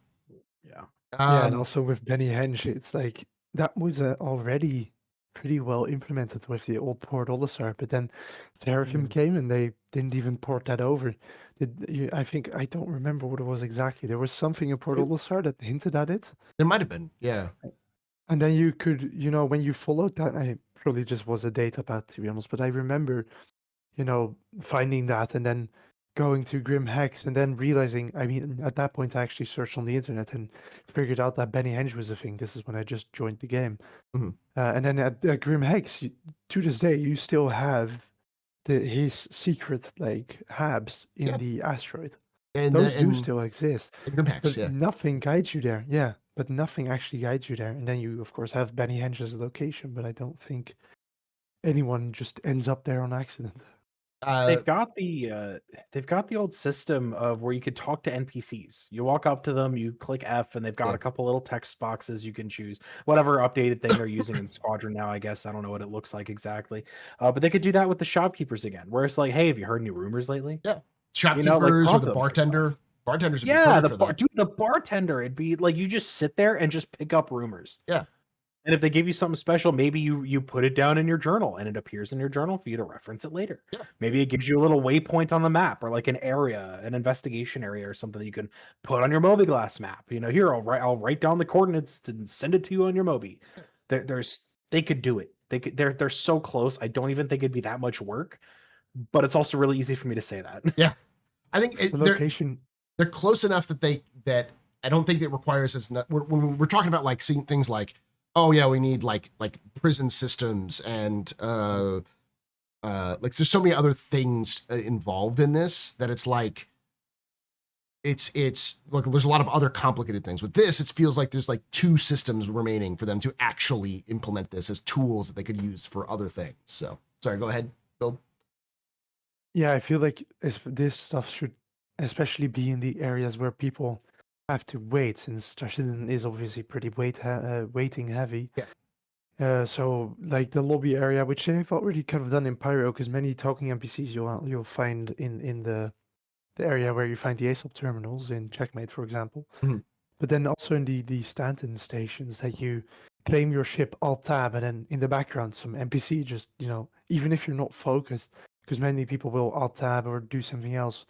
Yeah. And also with Benny Henge, it's like that was already pretty well implemented with the old port Olisar, but then Seraphim came and they didn't even port that over. I don't remember what it was exactly. There was something in port Olisar that hinted at it. There might have been, yeah. And then you could, when you followed that, I probably just was a data pad to be honest, but I remember, finding that and then going to Grim Hex and then realizing, at that point I actually searched on the internet and figured out that Benny Henge was a thing. This is when I just joined the game. And then at Grim Hex, to this day, you still have his secret habs in the asteroid. And those do still exist. Grim Hex, but nothing guides you there. Yeah, but nothing actually guides you there. And then you, of course, have Benny Henge's location, but I don't think anyone just ends up there on accident. They've got the old system of where you could talk to NPCs. You walk up to them, you click F, and they've got a couple little text boxes you can choose. Whatever updated thing they're using in Squadron now, I guess. I don't know what it looks like exactly. But they could do that with the shopkeepers again, where it's like, hey, have you heard any rumors lately? Yeah, shopkeepers or the bartender. Bartenders would be perfect for that. Dude, the bartender, it'd be like you just sit there and just pick up rumors. Yeah. And if they give you something special, maybe you put it down in your journal and it appears in your journal for you to reference it later. Yeah. Maybe it gives you a little waypoint on the map or like an area, an investigation area or something that you can put on your Moby-Glass map. Here, I'll write down the coordinates and send it to you on your Moby. They could do it. They're so close. I don't even think it'd be that much work, but it's also really easy for me to say that. Yeah. I think the location. They're close enough that I don't think it requires as when we're talking about like seeing things like, oh yeah, we need like prison systems and like there's so many other things involved in this that it's like it's look, there's a lot of other complicated things. With this, it feels like there's like two systems remaining for them to actually implement this as tools that they could use for other things. So sorry, go ahead, Bill. Yeah, I feel like this stuff should especially be in the areas where people have to wait, since Tarshidan is obviously pretty waiting heavy. Yeah. So like the lobby area, which they've already kind of done in Pyro, because many talking NPCs you'll find in the area where you find the ASOP terminals in Checkmate, for example. But then also in the Stanton stations that you claim your ship alt tab, and then in the background some NPC just even if you're not focused, because many people will alt tab or do something else,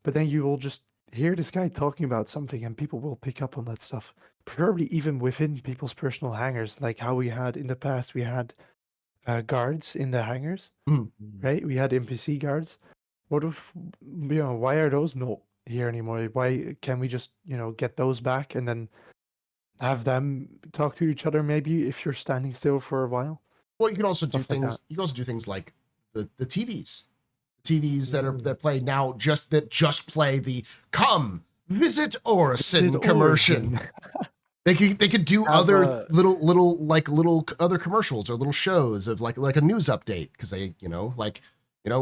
but then you will just hear this guy talking about something and people will pick up on that stuff, preferably even within people's personal hangars, like how we had in the past. We had guards in the hangars, right? We had NPC guards. What if, why are those not here anymore? Why can't we just, get those back and then have them talk to each other, maybe if you're standing still for a while? Well, you can also do things. You can also do things like the TVs that play now, just play the "Come Visit Orison" commercial. They could do Have other a- little other commercials or little shows of like a news update, because they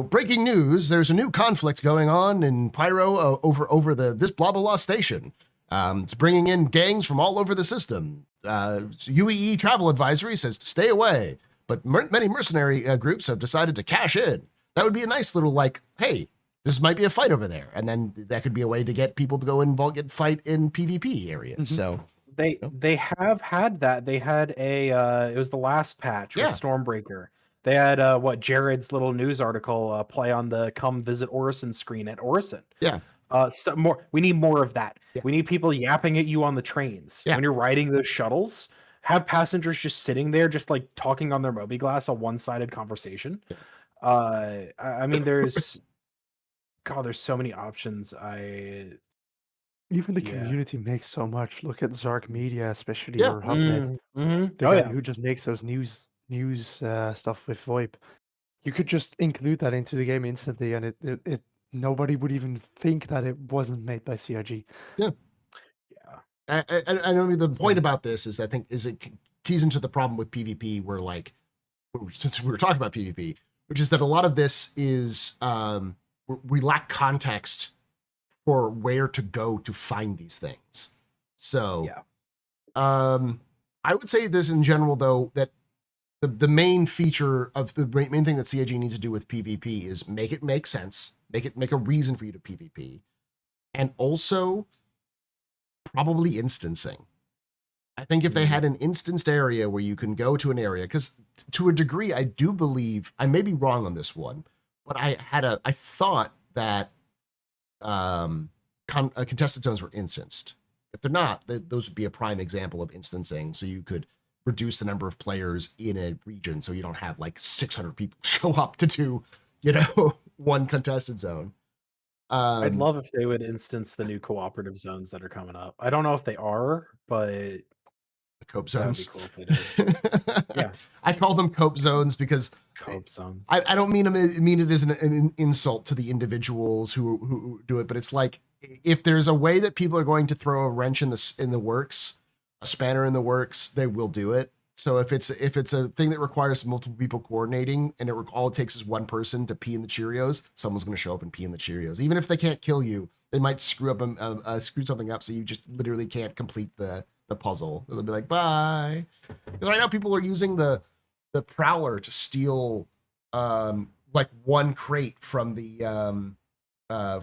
breaking news, there's a new conflict going on in Pyro over this blah blah blah station. It's bringing in gangs from all over the system. UEE travel advisory says to stay away, but many mercenary groups have decided to cash in. That would be a nice little like, hey, this might be a fight over there, and then that could be a way to get people to go involved, get fight in PvP areas. So They have had that. They had a it was the last patch with Yeah. Stormbreaker. They had what Jared's little news article play on the come visit Orison screen at Orison. Yeah. So more. We need more of that. Yeah. We need people yapping at you on the trains Yeah. when you're riding those shuttles. Have passengers just sitting there, just like talking on their Mobi-Glass, a one-sided conversation. I mean, there's so many options. Even the Yeah. community makes so much. Look at Zark Media, especially, Yeah. or Hubnet, the Oh guy yeah. who just makes those news stuff with VoIP. You could just include that into the game instantly, and it nobody would even think that it wasn't made by CIG. Yeah. I mean, the point So- about this is, I think, is it keys into the problem with PvP, where like, since we were talking about PvP, which is that a lot of this is we lack context for where to go to find these things. So Yeah. I would say this in general, though, that the main feature of the main thing that CIG needs to do with PvP is make it make sense, make a reason for you to PvP, and also probably instancing. I think if they had an instanced area where you can go to an area, because to a degree, I do believe, I may be wrong on this one, but I thought that contested zones were instanced. If they're not, those would be a prime example of instancing. So you could reduce the number of players in a region, so you don't have like 600 people show up to do, one contested zone. I'd love if they would instance the new cooperative zones that are coming up. I don't know if they are, but the cope that would be zones. cool if they did. Yeah. I call them cope zones because Cope zone. I don't mean it as an insult to the individuals who do it, but it's like, if there's a way that people are going to throw a wrench in the works, a spanner in the works, they will do it. So if it's a thing that requires multiple people coordinating, and all it takes is one person to pee in the Cheerios, someone's going to show up and pee in the Cheerios. Even if they can't kill you, they might screw something up, so you just literally can't complete the puzzle. They'll be like, bye. Because right now people are using the Prowler to steal like one crate from the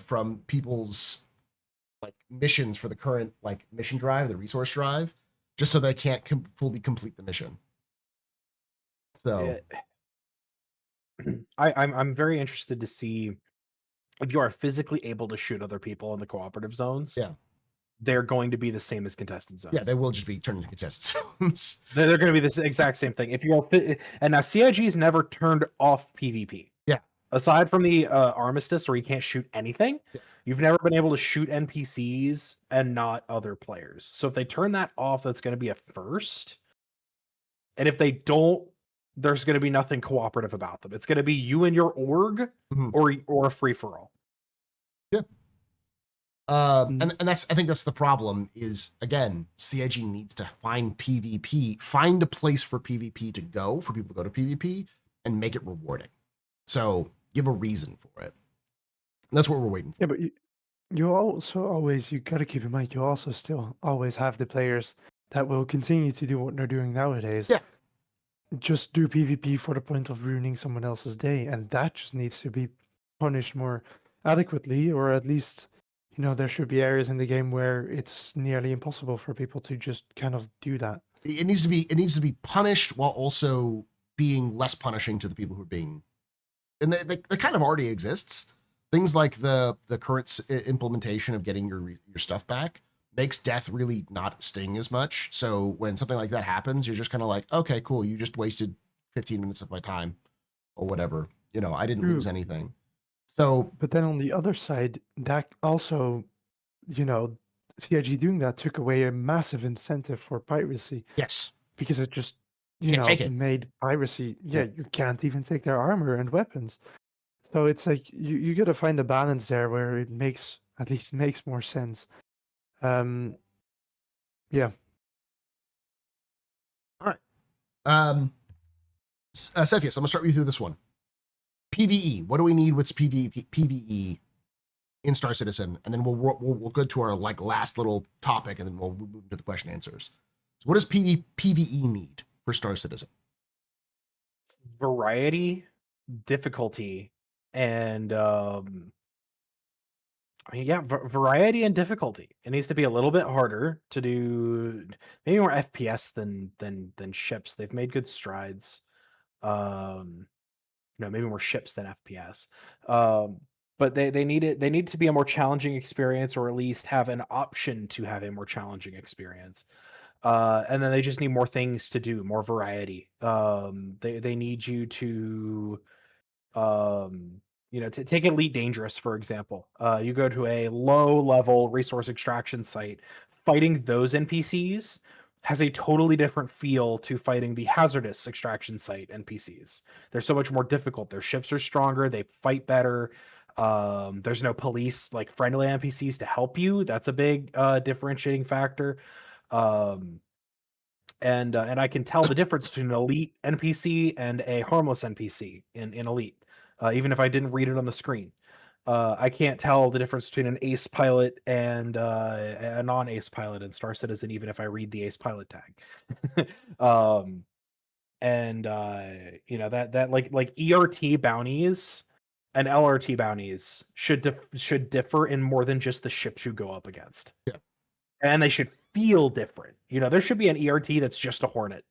from people's like missions for the current like mission drive, the resource drive, just so they can't fully complete the mission. So I'm very interested to see if you are physically able to shoot other people in the cooperative zones. Yeah. They're going to be the same as contested zones. yeah, they will just be turned into contested zones. They're going to be the exact same thing. If you're and now CIG's never turned off PvP. Yeah. Aside from the armistice where you can't shoot anything, you've never been able to shoot NPCs and not other players. So if they turn that off, that's going to be a first. And if they don't, there's going to be nothing cooperative about them. It's going to be you and your org or a free for all. Yeah. And that's, I think that's the problem is, again, CIG needs to find PvP, find a place for PvP to go, for people to go to PvP, and make it rewarding. So give a reason for it. That's what we're waiting for. Yeah, but you also always, you got to keep in mind, you also still always have the players that will continue to do what they're doing nowadays. Yeah. Just do PvP for the point of ruining someone else's day, and that just needs to be punished more adequately, or at least, there should be areas in the game where it's nearly impossible for people to just kind of do that. It needs to be punished while also being less punishing to the people who are being, and that kind of already exists. Things like the current implementation of getting your stuff back makes death really not sting as much. So when something like that happens, you're just kind of like, okay, cool, you just wasted 15 minutes of my time or whatever. I didn't lose anything. So, but then on the other side, that also, CIG doing that took away a massive incentive for piracy. Yes, because it just, take it. made piracy. Yeah, you can't even take their armor and weapons. So it's like you got to find a balance there where it makes more sense. Yeah. Cepheus, I'm gonna start with you through this one. PvE. What do we need with PvE in Star Citizen? And then we'll go to our like last little topic, and then we'll move to the question answers. So, what does PvE need for Star Citizen? Variety, difficulty, and variety and difficulty. It needs to be a little bit harder to do, maybe more FPS than ships. They've made good strides. No, maybe more ships than FPS. But they need it. They need to be a more challenging experience, or at least have an option to have a more challenging experience. And then they just need more things to do, more variety. They need you to to take Elite Dangerous, for example. You go to a low level resource extraction site, fighting those NPCs has a totally different feel to fighting the hazardous extraction site NPCs. They're so much more difficult. Their ships are stronger, they fight better. There's no police like friendly NPCs to help you. That's a big differentiating factor. And I can tell the difference between an elite NPC and a harmless NPC in Elite, even if I didn't read it on the screen. I can't tell the difference between an ace pilot and a non-ace pilot in Star Citizen, even if I read the ace pilot tag. And that like ERT bounties and LRT bounties should differ in more than just the ships you go up against. Yeah. And they should feel different. There should be an ERT that's just a Hornet,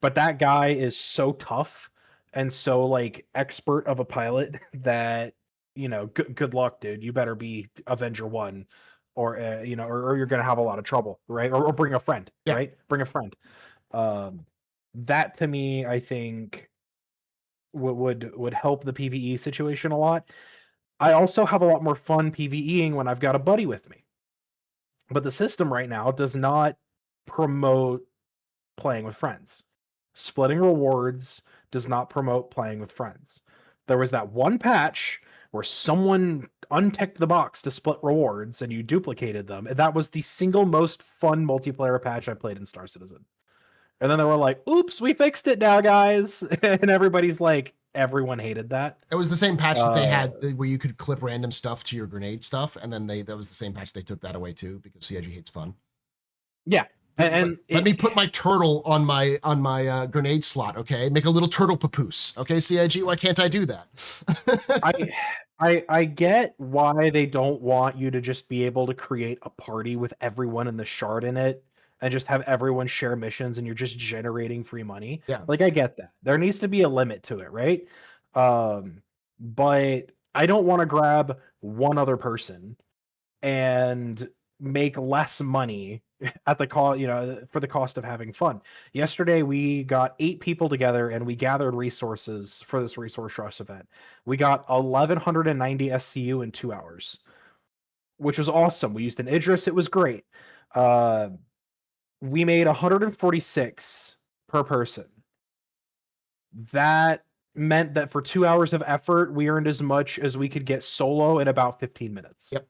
but that guy is so tough and so like expert of a pilot that good luck, dude. You better be Avenger 1, or or you're gonna have a lot of trouble, right? Or bring a friend, Yeah. right? Bring a friend. That to me, I think would help the PvE situation a lot. I also have a lot more fun PvEing when I've got a buddy with me. But the system right now does not promote playing with friends. Splitting rewards does not promote playing with friends. There was that one patch where someone unticked the box to split rewards and you duplicated them. And that was the single most fun multiplayer patch I played in Star Citizen. And then they were like, oops, we fixed it now, guys. And everybody's like, everyone hated that. It was the same patch that they had where you could clip random stuff to your grenade stuff, and then that was the same patch they took that away too, because CIG hates fun. Yeah. And let me put my turtle on my grenade slot, okay? Make a little turtle papoose, okay? CIG, why can't I do that? I get why they don't want you to just be able to create a party with everyone in the shard in it and just have everyone share missions and you're just generating free money. Yeah. Like, I get that. There needs to be a limit to it, right? But I don't want to grab one other person and make less money at the cost, for the cost of having fun. Yesterday, we got 8 people together and we gathered resources for this resource rush event. We got 1,190 SCU in 2 hours, which was awesome. We used an Idris. It was great. We made 146 per person. That meant that for 2 hours of effort, we earned as much as we could get solo in about 15 minutes. Yep.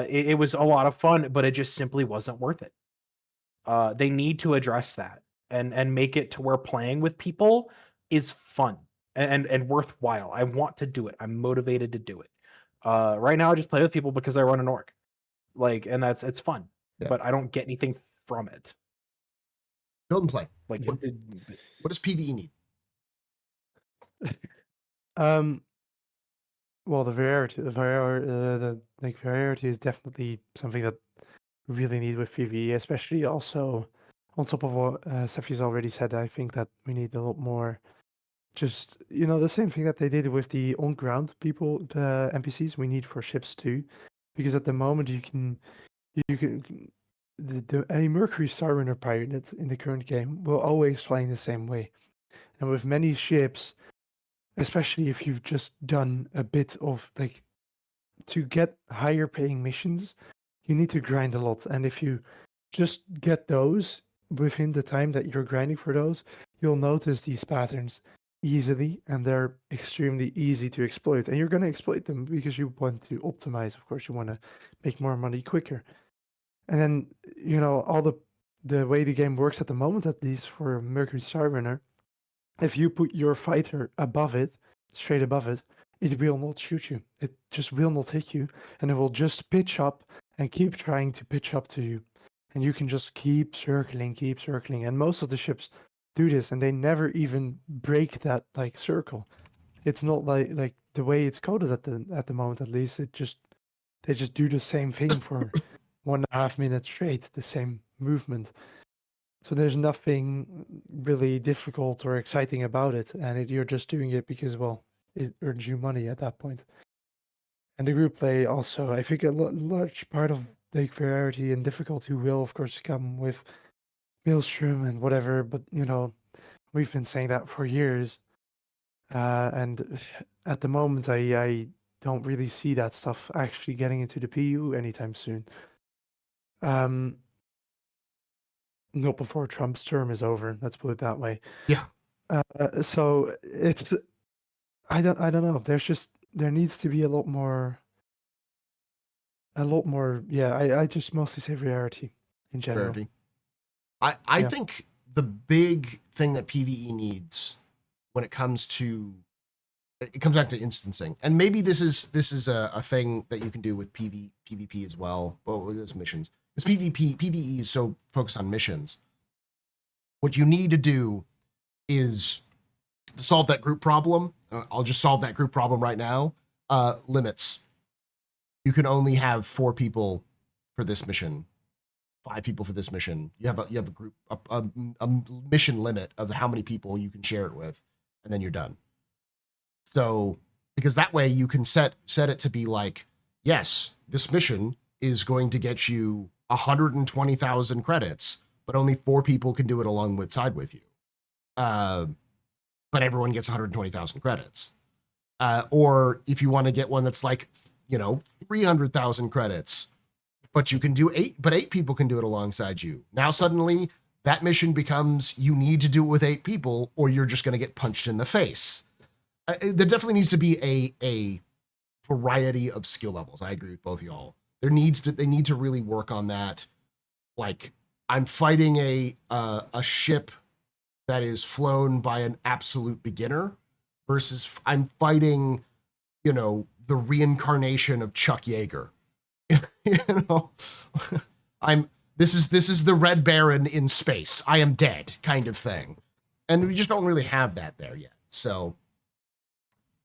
It was a lot of fun, but it just simply wasn't worth it. They need to address that and make it to where playing with people is fun and worthwhile. I want to do it. I'm motivated to do it. Right now, I just play with people because I run an org, and it's fun, but I don't get anything from it. Build and play. Like, what does PvE need? Well, the variety is definitely something that we really need with PvE, especially also on top of what Cepheus already said. I think that we need a lot more, just the same thing that they did with the on-ground people, the NPCs. We need for ships too, because at the moment you can a Mercury Star Runner pirate in the current game will always fly in the same way, and with many ships, especially if you've just done a bit of to get higher paying missions, you need to grind a lot. And if you just get those within the time that you're grinding for those, you'll notice these patterns easily, and they're extremely easy to exploit. And you're going to exploit them because you want to optimize. Of course, you want to make more money quicker. And then, all the the way the game works at the moment, at least for Mercury Starrunner, if you put your fighter above it, straight above it, it will not shoot you. It just will not hit you, and it will just pitch up and keep trying to pitch up to you. And you can just keep circling. And most of the ships do this, and they never even break that like circle. It's not like the way it's coded at the moment, at least. They just do the same thing for 1.5 minutes straight, the same movement. So there's nothing really difficult or exciting about it, and you're just doing it because, well, it earns you money at that point. And the group play also, I think a large part of the variety and difficulty will, of course, come with Maelstrom and whatever, but, we've been saying that for years. And at the moment, I don't really see that stuff actually getting into the PU anytime soon. Not before Trump's term is over. Let's put it that way. Yeah. So it's I don't know. There needs to be a lot more. Yeah, I just mostly say rarity in general. Rarity. I Yeah. think the big thing that PvE needs when it comes to it comes back to instancing, and maybe this is a thing that you can do with PvP as well. Well, with those missions, because PvE is so focused on missions. What you need to do is to solve that group problem. I'll just solve that group problem right now. Limits. You can only have 4 people for this mission, 5 people for this mission. You have a group a mission limit of how many people you can share it with, and then you're done. So because that way you can set it to be like, yes, this mission is going to get you 120,000 credits, but only 4 people can do it alongside with you. But everyone gets 120,000 credits. Or if you want to get one that's like, 300,000 credits, but you can do 8 people can do it alongside you. Now suddenly that mission becomes you need to do it with 8 people or you're just going to get punched in the face. There definitely needs to be a variety of skill levels. I agree with both of y'all. They need to really work on that. Like, I'm fighting a ship that is flown by an absolute beginner versus I'm fighting, the reincarnation of Chuck Yeager. This is the Red Baron in space. I am dead kind of thing. And we just don't really have that there yet. So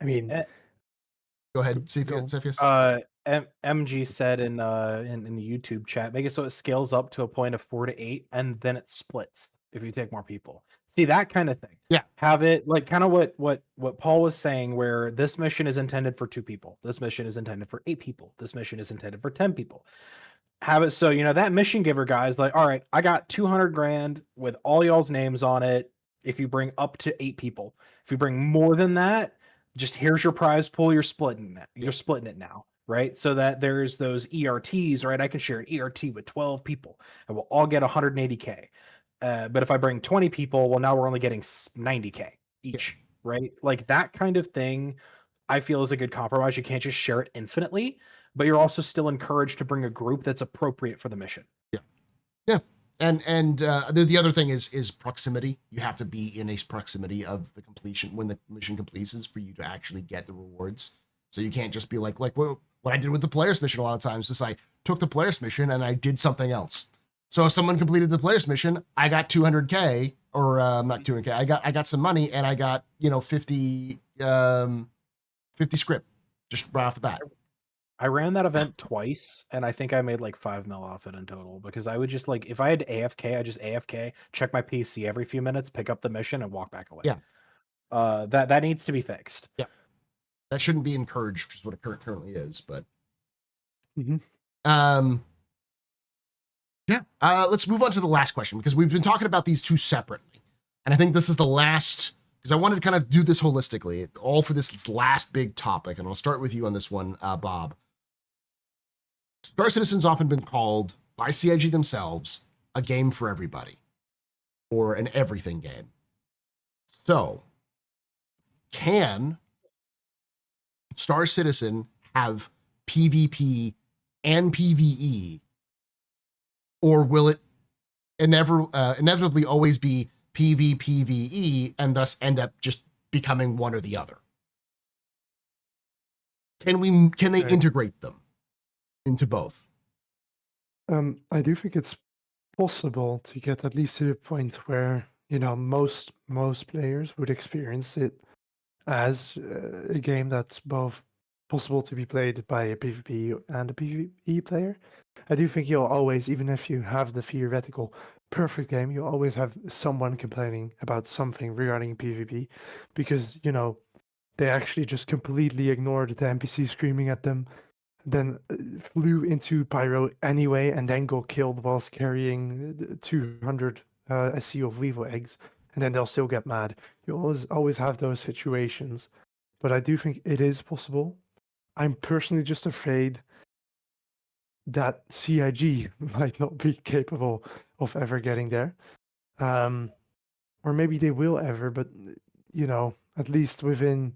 I mean, go ahead, Cepheus. MG said in the YouTube chat, make it so it scales up to a point of 4 to 8, and then it splits if you take more people. See, that kind of thing. Yeah. Have it like kind of what Paul was saying, where this mission is intended for 2 people. This mission is intended for 8 people. This mission is intended for 10 people. Have it so, that mission giver guy is like, all right, I got 200 grand with all y'all's names on it. If you bring up to 8 people, if you bring more than that, just here's your prize pool. You're splitting that. You're splitting it now, right? So that there's those ERTs, right? I can share an ERT with 12 people and we'll all get 180K. But if I bring 20 people, well, now we're only getting 90K each, right? Like that kind of thing, I feel is a good compromise. You can't just share it infinitely, but you're also still encouraged to bring a group that's appropriate for the mission. Yeah. And the other thing is proximity. You have to be in a proximity of the completion when the mission completes for you to actually get the rewards. So you can't just be like what I did with the players mission a lot of times is I took the players mission and I did something else. So if someone completed the players mission, I got 200K or not 200K. I got some money and I got 50 script just right off the bat. I ran that event twice, and I think I made like 5 mil off it in total because I would just like if I had AFK, I just AFK, check my PC every few minutes, pick up the mission, and walk back away. Yeah, that needs to be fixed. Yeah, that shouldn't be encouraged, which is what it currently is. But yeah, let's move on to the last question because we've been talking about these two separately, and I think this is the last because I wanted to kind of do this holistically, all for this last big topic, and I'll start with you on this one, Bob. Star Citizen's often been called by CIG themselves a game for everybody or an everything game. So, can Star Citizen have PvP and PvE, or will it inevitably always be PvPvE and thus end up just becoming one or the other? Can they Right. integrate them into both? I do think it's possible to get at least to the point where most players would experience it as a game that's both possible to be played by a PvP and a PvE player. I do think you'll always, even if you have the theoretical perfect game, you'll always have someone complaining about something regarding PvP because, they actually just completely ignored the NPC screaming at them, then flew into Pyro anyway, and then got killed whilst carrying 200 SC of Weevil eggs, and then they'll still get mad. You always have those situations, but I do think it is possible. I'm personally just afraid that CIG might not be capable of ever getting there, or maybe they will ever, but at least within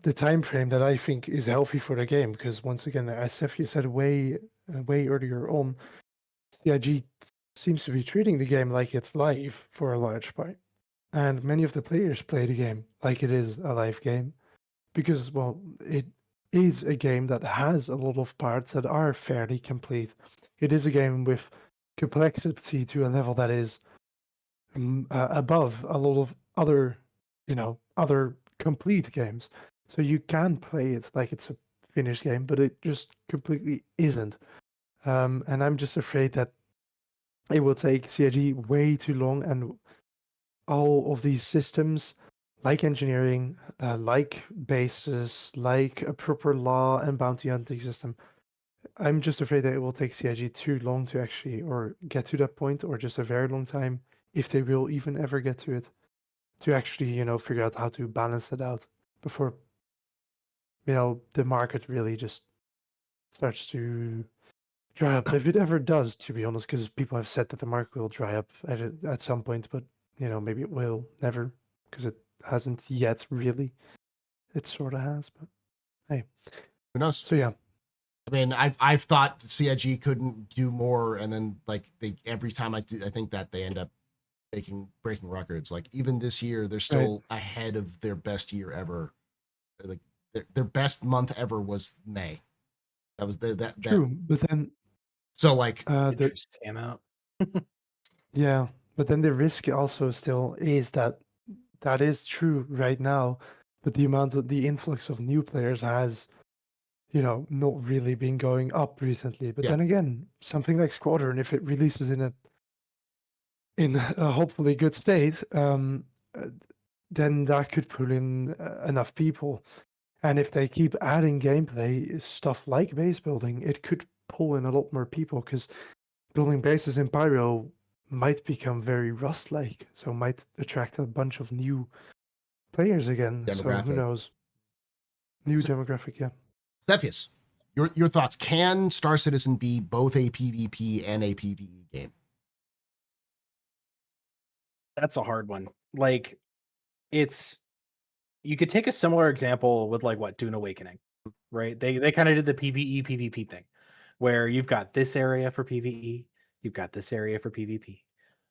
the time frame that I think is healthy for the game. Because once again, as if you said way earlier on, CIG seems to be treating the game like it's live for a large part, and many of the players play the game like it is a live game because, well, it is a game that has a lot of parts that are fairly complete. It is a game with complexity to a level that is above a lot of other, other complete games. So you can play it like it's a finished game, but it just completely isn't. And I'm just afraid that it will take CIG way too long, and all of these systems, like engineering, like bases, like a proper law and bounty hunting system, I'm just afraid that it will take CIG too long to actually or get to that point, or just a very long time, if they will even ever get to it, to actually, figure out how to balance it out before, the market really just starts to dry up. If it ever does, to be honest, because people have said that the market will dry up at some point, but, maybe it will never, because it hasn't yet really. It sort of has, but hey. Who knows? So yeah. I mean, I've thought CIG couldn't do more, and then like every time I think that they end up breaking records. Like even this year, they're still ahead of their best year ever. Like their best month ever was May. That was that True, but then so like the came out. yeah, but then the risk also still is that is true right now, but the influx of new players has, not really been going up recently. But Yeah. then again, something like Squadron, if it releases in a hopefully good state, then that could pull in enough people. And if they keep adding gameplay stuff like base building, it could pull in a lot more people, because building bases in Pyro might become very Rust-like, so might attract a bunch of new players again. So who Demographic. knows? New demographic, yeah. Cepheus, your thoughts. Can Star Citizen be both a PvP and a PvE game? That's a hard one. Like, you could take a similar example with like what Dune Awakening, right? They kind of did the PvE PvP thing, where you've got this area for PvE, you've got this area for PvP,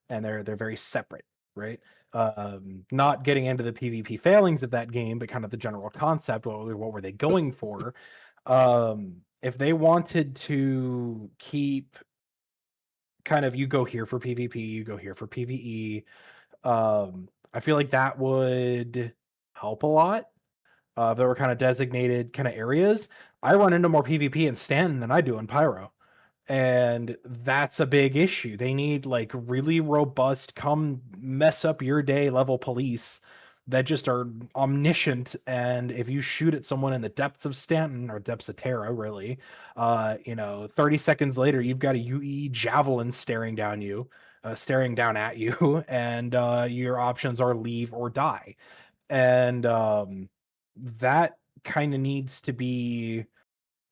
and they're very separate, right? Not getting into the PvP failings of that game, but kind of the general concept. What were they going for? If they wanted to keep kind of, you go here for PvP, you go here for PvE, I feel like that would help a lot. If there were kind of designated kind of areas. I run into more PvP in Stanton than I do in Pyro. And that's a big issue. They need like really robust, come mess up your day level police that just are omniscient. And if you shoot at someone in the depths of Stanton or depths of Terra, really, 30 seconds later, you've got a UE javelin staring down at you, and your options are leave or die. And that kind of needs to be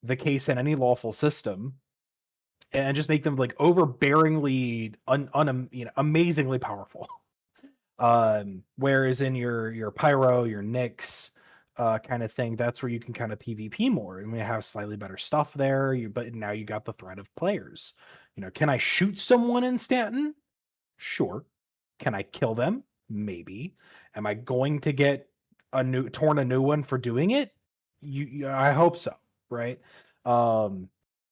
the case in any lawful system, and just make them like overbearingly amazingly powerful. Whereas in your Pyro, your Nyx kind of thing, that's where you can kind of PvP more. I mean, have slightly better stuff there, but now you got the threat of players. Can I shoot someone in Stanton? Sure. Can I kill them? Maybe. Am I going to get torn a new one for doing it? I hope so, right? Um,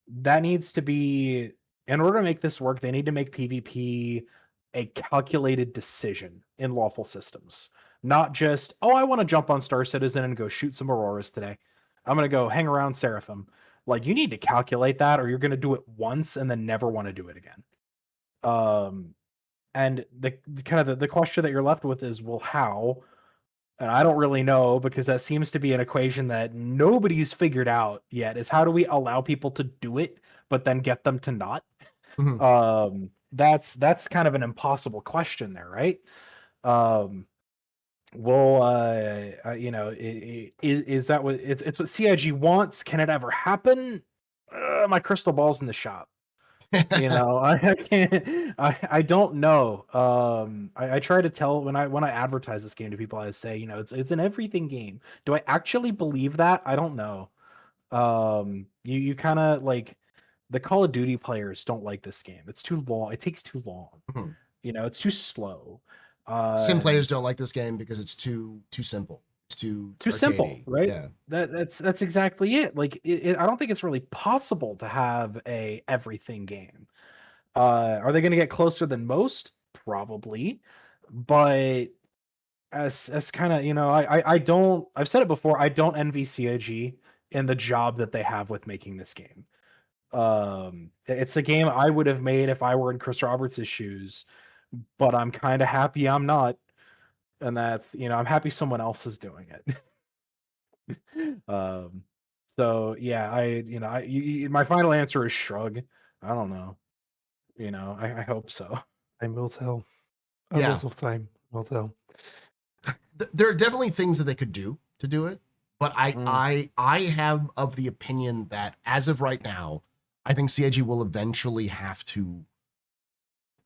that needs to be, in order to make this work, they need to make PvP a calculated decision in lawful systems. Not just, oh, I want to jump on Star Citizen and go shoot some Auroras today. I'm going to go hang around Seraphim. Like, you need to calculate that, or you're going to do it once and then never want to do it again. And the question that you're left with is, well, how? And I don't really know, because that seems to be an equation that nobody's figured out yet, is how do we allow people to do it, but then get them to not? Mhm. That's kind of an impossible question there, right? Well, is that what it's what CIG wants? Can it ever happen? My crystal ball's in the shop. I can't. I don't know. I try to tell when I advertise this game to people, I say, it's an everything game. Do I actually believe that? I don't know. You kind of like, the Call of Duty players don't like this game. It's too long. It takes too long. Mhm. It's too slow. Sim players don't like this game because it's too simple. It's too Simple, arcadey. right? Yeah. That's exactly it. Like, I don't think it's really possible to have a everything game. Are they going to get closer than most? Probably, but as kind of, I don't. I've said it before. I don't envy CIG in the job that they have with making this game. It's the game I would have made if I were in Chris Roberts' shoes, but I'm kind of happy I'm not, and that's, I'm happy someone else is doing it. um, so yeah, my final answer is shrug. I don't know. I hope so. Time will tell. A Yeah. lot of time will tell. There are definitely things that they could do to do it, but Mm. I have of the opinion that as of right now, I think CIG will eventually have to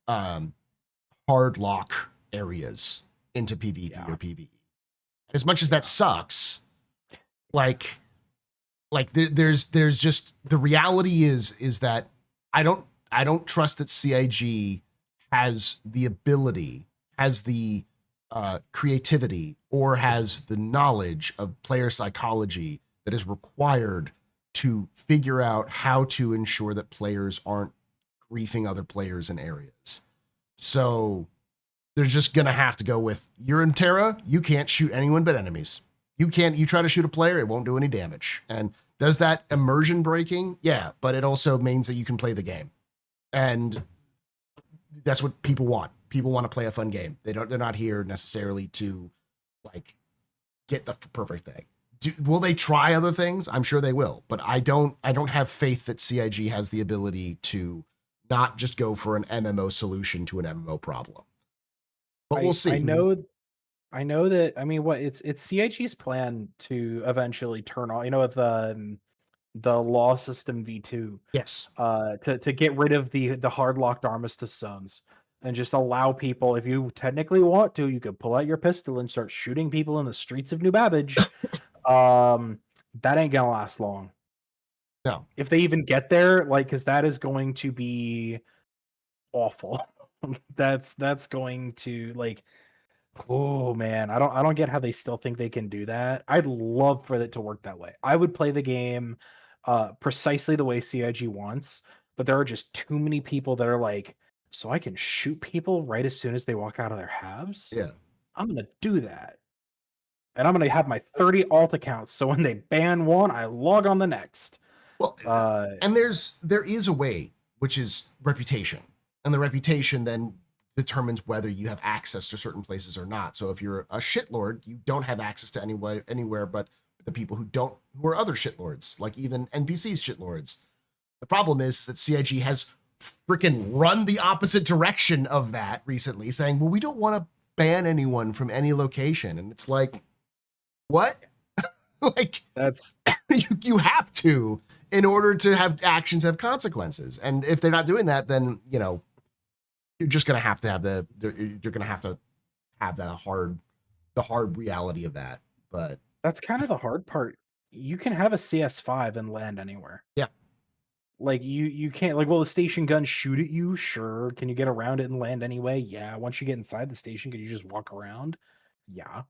hard lock areas into PvP Yeah. or PvE. As much as that sucks, like there's just, the reality is that I don't trust that CIG has the ability, has the creativity, or has the knowledge of player psychology that is required to figure out how to ensure that players aren't griefing other players in areas. So they're just gonna have to go with, you're in Terra, you can't shoot anyone but enemies. You try to shoot a player, it won't do any damage. And does that immersion breaking? Yeah, but it also means that you can play the game. And that's what people want. People want to play a fun game. They're not here necessarily to like get the perfect thing. Will they try other things? I'm sure they will, but I don't have faith that CIG has the ability to not just go for an MMO solution to an MMO problem. But we'll see. I know that. I mean, what it's CIG's plan to eventually turn on, with the law system V2, Yes. to get rid of the hard locked armistice zones and just allow people, if you technically want to, you could pull out your pistol and start shooting people in the streets of New Babbage. That ain't gonna last long. No. If they even get there, like, because that is going to be awful. that's going to, like, oh man, I don't get how they still think they can do that. I'd love for it to work that way. I would play the game precisely the way CIG wants, but there are just too many people that are like, so I can shoot people right as soon as they walk out of their halves? Yeah. I'm gonna do that. And I'm gonna have my 30 alt accounts, so when they ban one, I log on the next. Well, and there is a way, which is reputation, and the reputation then determines whether you have access to certain places or not. So if you're a shitlord, you don't have access to anywhere but the people who are other shitlords, like even NPCs shitlords. The problem is that CIG has freaking run the opposite direction of that recently, saying, well, we don't want to ban anyone from any location. And it's like, what? Like, That's you have to, in order to have actions have consequences. And if they're not doing that, then, you're just going to have you're going to have the hard reality of that. But kind of the hard part. You can have a CS5 and land anywhere. yeah, Like you can't like, will the station gun shoot at you? Sure. Can you get around it and land anyway? Yeah. Once you get inside the station, can you just walk around? Yeah.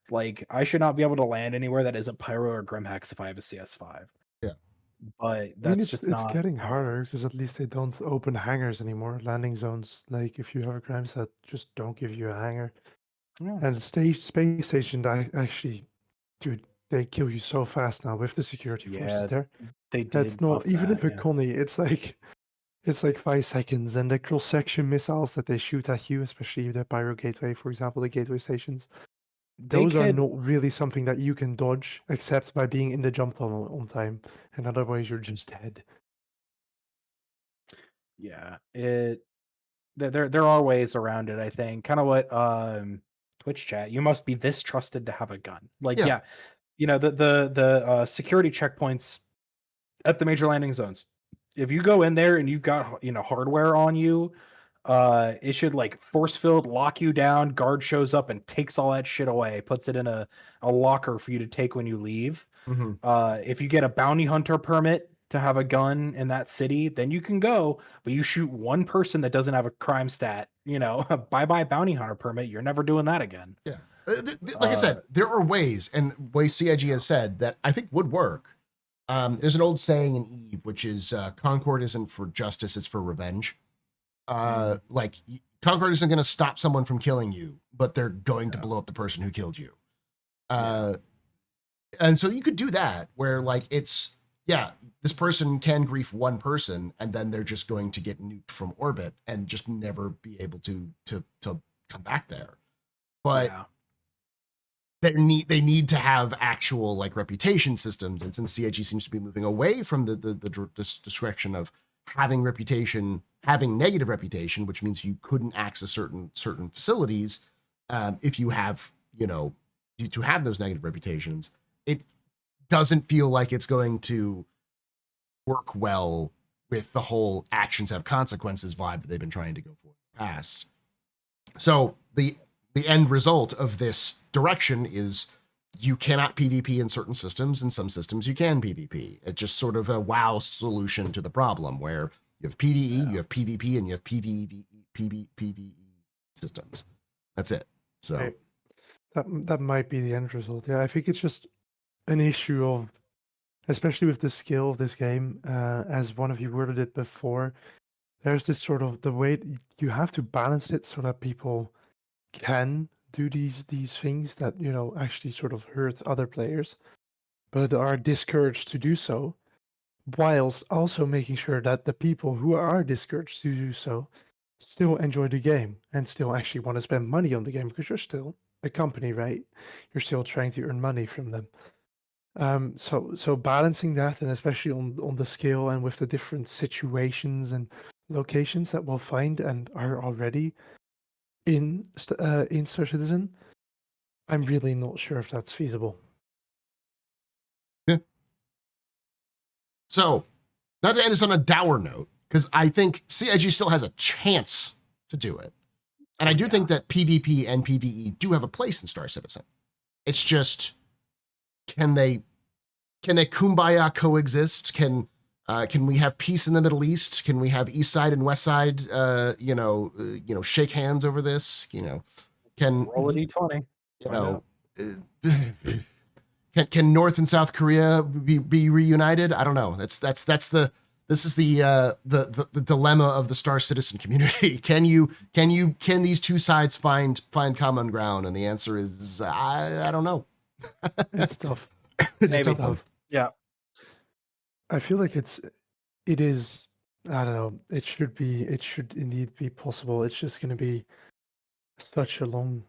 Like I should not be able to land anywhere that isn't Pyro or Grimhex if I have a CS5. Yeah. But I mean, that's just it's not getting how it harder works. because at least they don't open hangars anymore, landing zones. Like if you have a crime set, just don't give you a hangar. Yeah. And space station, actually, dude, they kill you so fast now with the security forces Yeah, there. they It's did not buff even that. if a Yeah. Connie, it's like 5 seconds, and the cross section missiles that they shoot at you, especially the Pyro Gateway, for example, the gateway stations, They those are could, not really something that you can dodge except by being in the jump tunnel on time, and otherwise you're just dead. yeah. There are ways around it, I think. Kind of what Twitch chat. You must be this trusted to have a gun. Like, Yeah. yeah, the security checkpoints at the major landing zones. If you go in there and you've got hardware on you, it should like force field lock you down. Guard shows up and takes all that shit away, puts it in a locker for you to take when you leave. Mhm. If you get a bounty hunter permit to have a gun in that city, then you can go. But you shoot one person that doesn't have a crime stat, bye bye bounty hunter permit. You're never doing that again. Yeah. Like I said, there are ways, and ways CIG has said that I think would work. There's an old saying in Eve, which is Concord isn't for justice, it's for revenge. Like Concord isn't going to stop someone from killing you, but they're going to blow up the person who killed you. And so you could do that where like it's, yeah, this person can grief one person and then they're just going to get nuked from orbit and just never be able to come back there. But Yeah. they need to have actual like reputation systems, and since CIG seems to be moving away from the direction of having negative reputation, which means you couldn't access certain facilities if you have to have those negative reputations, it doesn't feel like it's going to work well with the whole actions have consequences vibe that they've been trying to go for in the past. So the end result of this direction is you cannot PvP in certain systems, and some systems you can PvP. It's just sort of a WoW solution to the problem where you have PvE, you have PvP, and you have PvE systems. That's it. So Right. That might be the end result. Yeah, I think it's just an issue of, especially with the skill of this game, as one of you worded it before, there's this sort of the way you have to balance it so that people can do these things that actually sort of hurt other players, but are discouraged to do so, whilst also making sure that the people who are discouraged to do so still enjoy the game and still actually want to spend money on the game because you're still a company, right? You're still trying to earn money from them. So balancing that, and especially on the scale and with the different situations and locations that we'll find and are already in Star Citizen, I'm really not sure if that's feasible. yeah. So not to end this on a dour note, because I think CIG still has a chance to do it. And I do think that PvP and PvE do have a place in Star Citizen. It's just, can they kumbaya coexist? Can we have peace in the Middle East? Can we have East Side and West Side shake hands over this? Can Roll a d20. Can North and South Korea be reunited? I don't know. This is the dilemma of the Star Citizen community. Can these two sides find common ground? And the answer is I don't know. It's tough. It's Maybe. tough. Yeah. I feel like it is, I don't know, it should indeed be possible. It's just going to be such a long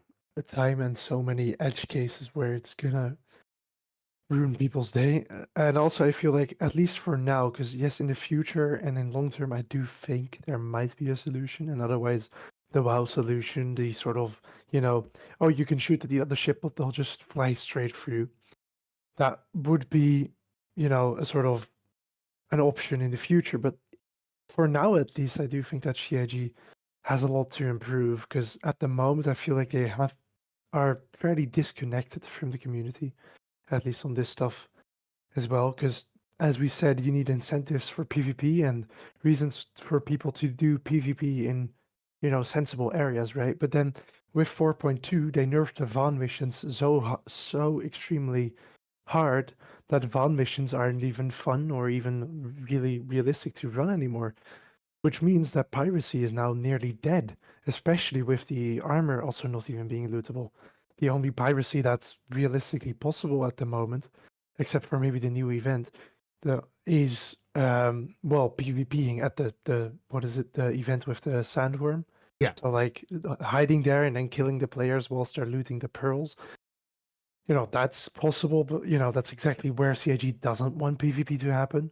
time and so many edge cases where it's going to ruin people's day. And also I feel like, at least for now, because yes, in the future and in long term, I do think there might be a solution, and otherwise the WoW solution, the sort of, oh, you can shoot at the other ship, but they'll just fly straight through. That would be, a sort of an option in the future. But for now, at least, I do think that CIG has a lot to improve, because at the moment, I feel like they are fairly disconnected from the community, at least on this stuff as well. Because as we said, you need incentives for PvP and reasons for people to do PvP in, sensible areas, right? But then with 4.2, they nerfed the Van missions so extremely hard that Van missions aren't even fun or even really realistic to run anymore, which means that piracy is now nearly dead, especially with the armor also not even being lootable. The only piracy that's realistically possible at the moment, except for maybe the new event, is PvPing at the what is it, the event with the sandworm. Yeah. So like hiding there and then killing the players whilst they're looting the pearls. That's possible, but that's exactly where CIG doesn't want PvP to happen.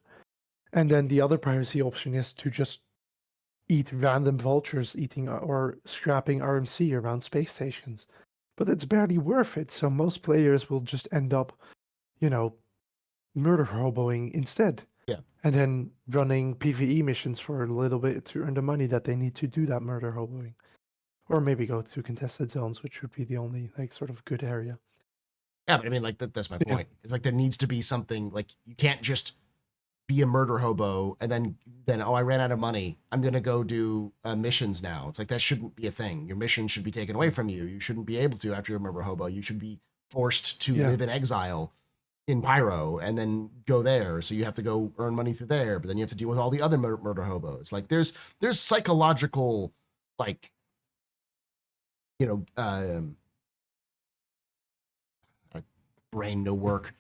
And then the other piracy option is to just eat random vultures eating or scrapping RMC around space stations. But it's barely worth it, so most players will just end up, murder hoboing instead. Yeah. And then running PvE missions for a little bit to earn the money that they need to do that murder hoboing. Or maybe go to contested zones, which would be the only sort of good area. Yeah, but I mean, like that's my Yeah. point. It's like there needs to be something, like you can't just be a murder hobo and then I ran out of money. I'm gonna go do missions now. It's like that shouldn't be a thing. Your mission should be taken away from you. You shouldn't be able to after you're a murder hobo. You should be forced to Yeah. live in exile in Pyro and then go there. So you have to go earn money through there, but then you have to deal with all the other murder hobos. Like there's psychological, like, you know, brain no work.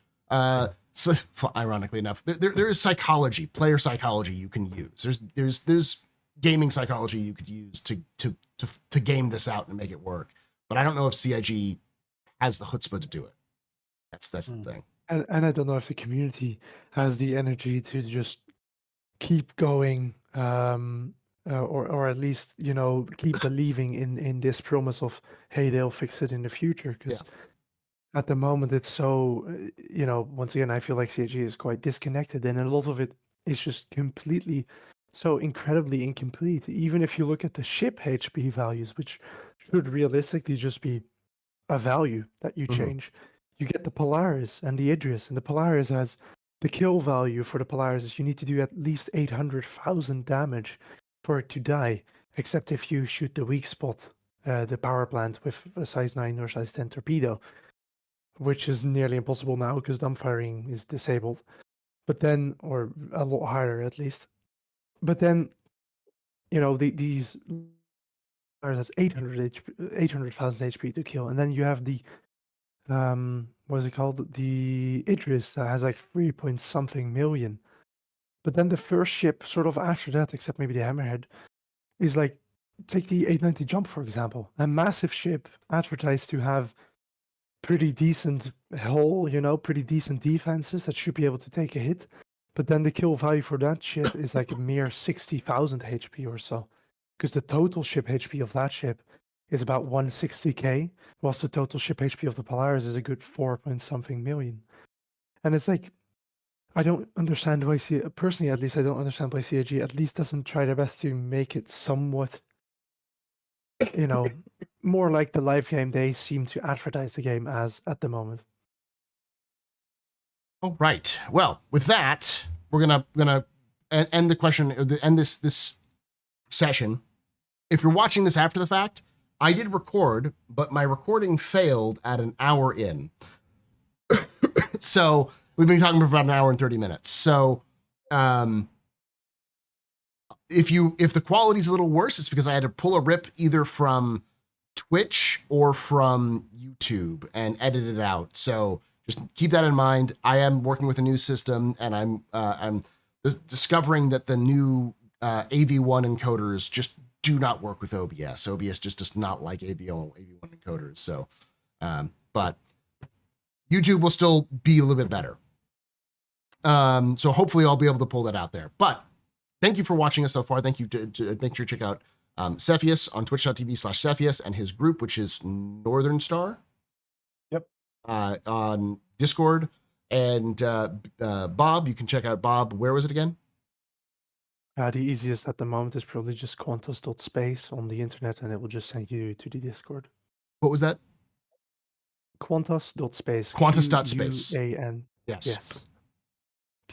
So ironically enough, there is psychology, player psychology you can use. There's gaming psychology you could use to game this out and make it work. But I don't know if CIG has the chutzpah to do it. That's the thing. And I don't know if the community has the energy to just keep going, or at least keep believing in this promise of, hey, they'll fix it in the future. Because at the moment it's so once again I feel like CIG is quite disconnected, and a lot of it is just completely so incredibly incomplete. Even if you look at the ship HP values, which should realistically just be a value that you change. You get the Polaris and the Idris, and the Polaris has the kill value for the Polaris is you need to do at least 800,000 damage for it to die, except if you shoot the weak spot, the power plant with a size 9 or size 10 torpedo, which is nearly impossible now because dumbfiring is disabled. But then, or a lot higher at least. But then, these has 800,000 HP to kill, and then you have the what is it called? The Idris that has like 3 point something million. But then the first ship, sort of after that, except maybe the Hammerhead, is like, take the 890 Jump, for example. A massive ship advertised to have pretty decent hull, pretty decent defenses that should be able to take a hit. But then the kill value for that ship is like a mere 60,000 HP or so. Because the total ship HP of that ship is about 160k, whilst the total ship HP of the Polaris is a good 4 point something million. And it's like, I don't understand why personally at least I don't understand why CIG at least doesn't try their best to make it somewhat, more like the live game they seem to advertise the game as at the moment. All right. Well, with that, we're gonna end the question, end this session. If you're watching this after the fact, I did record, but my recording failed at an hour in. So we've been talking for about an hour and 30 minutes. So if the quality's a little worse, it's because I had to pull a rip either from Twitch or from YouTube and edit it out. So just keep that in mind. I am working with a new system, and I'm discovering that the new AV1 encoders just do not work with OBS. OBS just does not like AV1 encoders. So, but YouTube will still be a little bit better. So hopefully I'll be able to pull that out there. But thank you for watching us so far. Thank you to make sure to check out Cepheus on twitch.tv/Cepheus and his group, which is Northern Star. Yep. On Discord. And Bob, you can check out Bob. Where was it again? The easiest at the moment is probably just quantus.space on the internet, and it will just send you to the Discord. What was that? Quantus.space. Quantus.space. QUAN. Yes.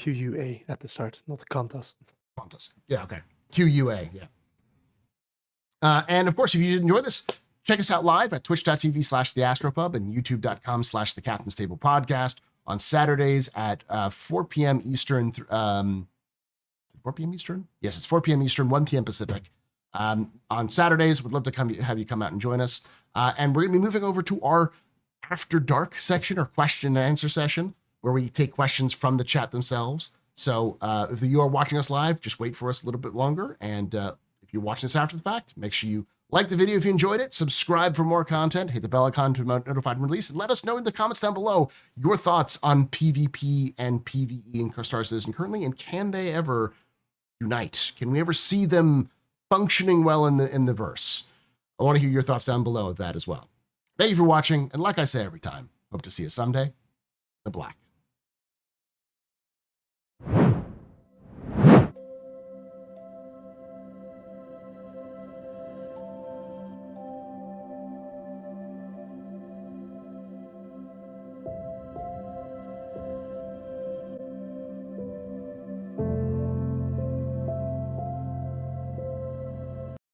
QUA at the start, not the contest. Contest. Yeah, okay. QUA, yeah. And of course, if you did enjoy this, check us out live at twitch.tv/theastropub and youtube.com/the Captain's Table Podcast on Saturdays at 4 p.m. Eastern. 4 p.m. Eastern? Yes, it's 4 p.m. Eastern, 1 p.m. Pacific. On Saturdays, we'd love to have you come out and join us. And we're going to be moving over to our After Dark section or question and answer session, where we take questions from the chat themselves. So if you are watching us live, just wait for us a little bit longer. And if you're watching this after the fact, make sure you like the video if you enjoyed it, subscribe for more content, hit the bell icon to be notified when released, and let us know in the comments down below your thoughts on PvP and PvE in Star Citizen currently, and can they ever unite? Can we ever see them functioning well in the verse? I want to hear your thoughts down below of that as well. Thank you for watching, and like I say every time, hope to see you someday in the black.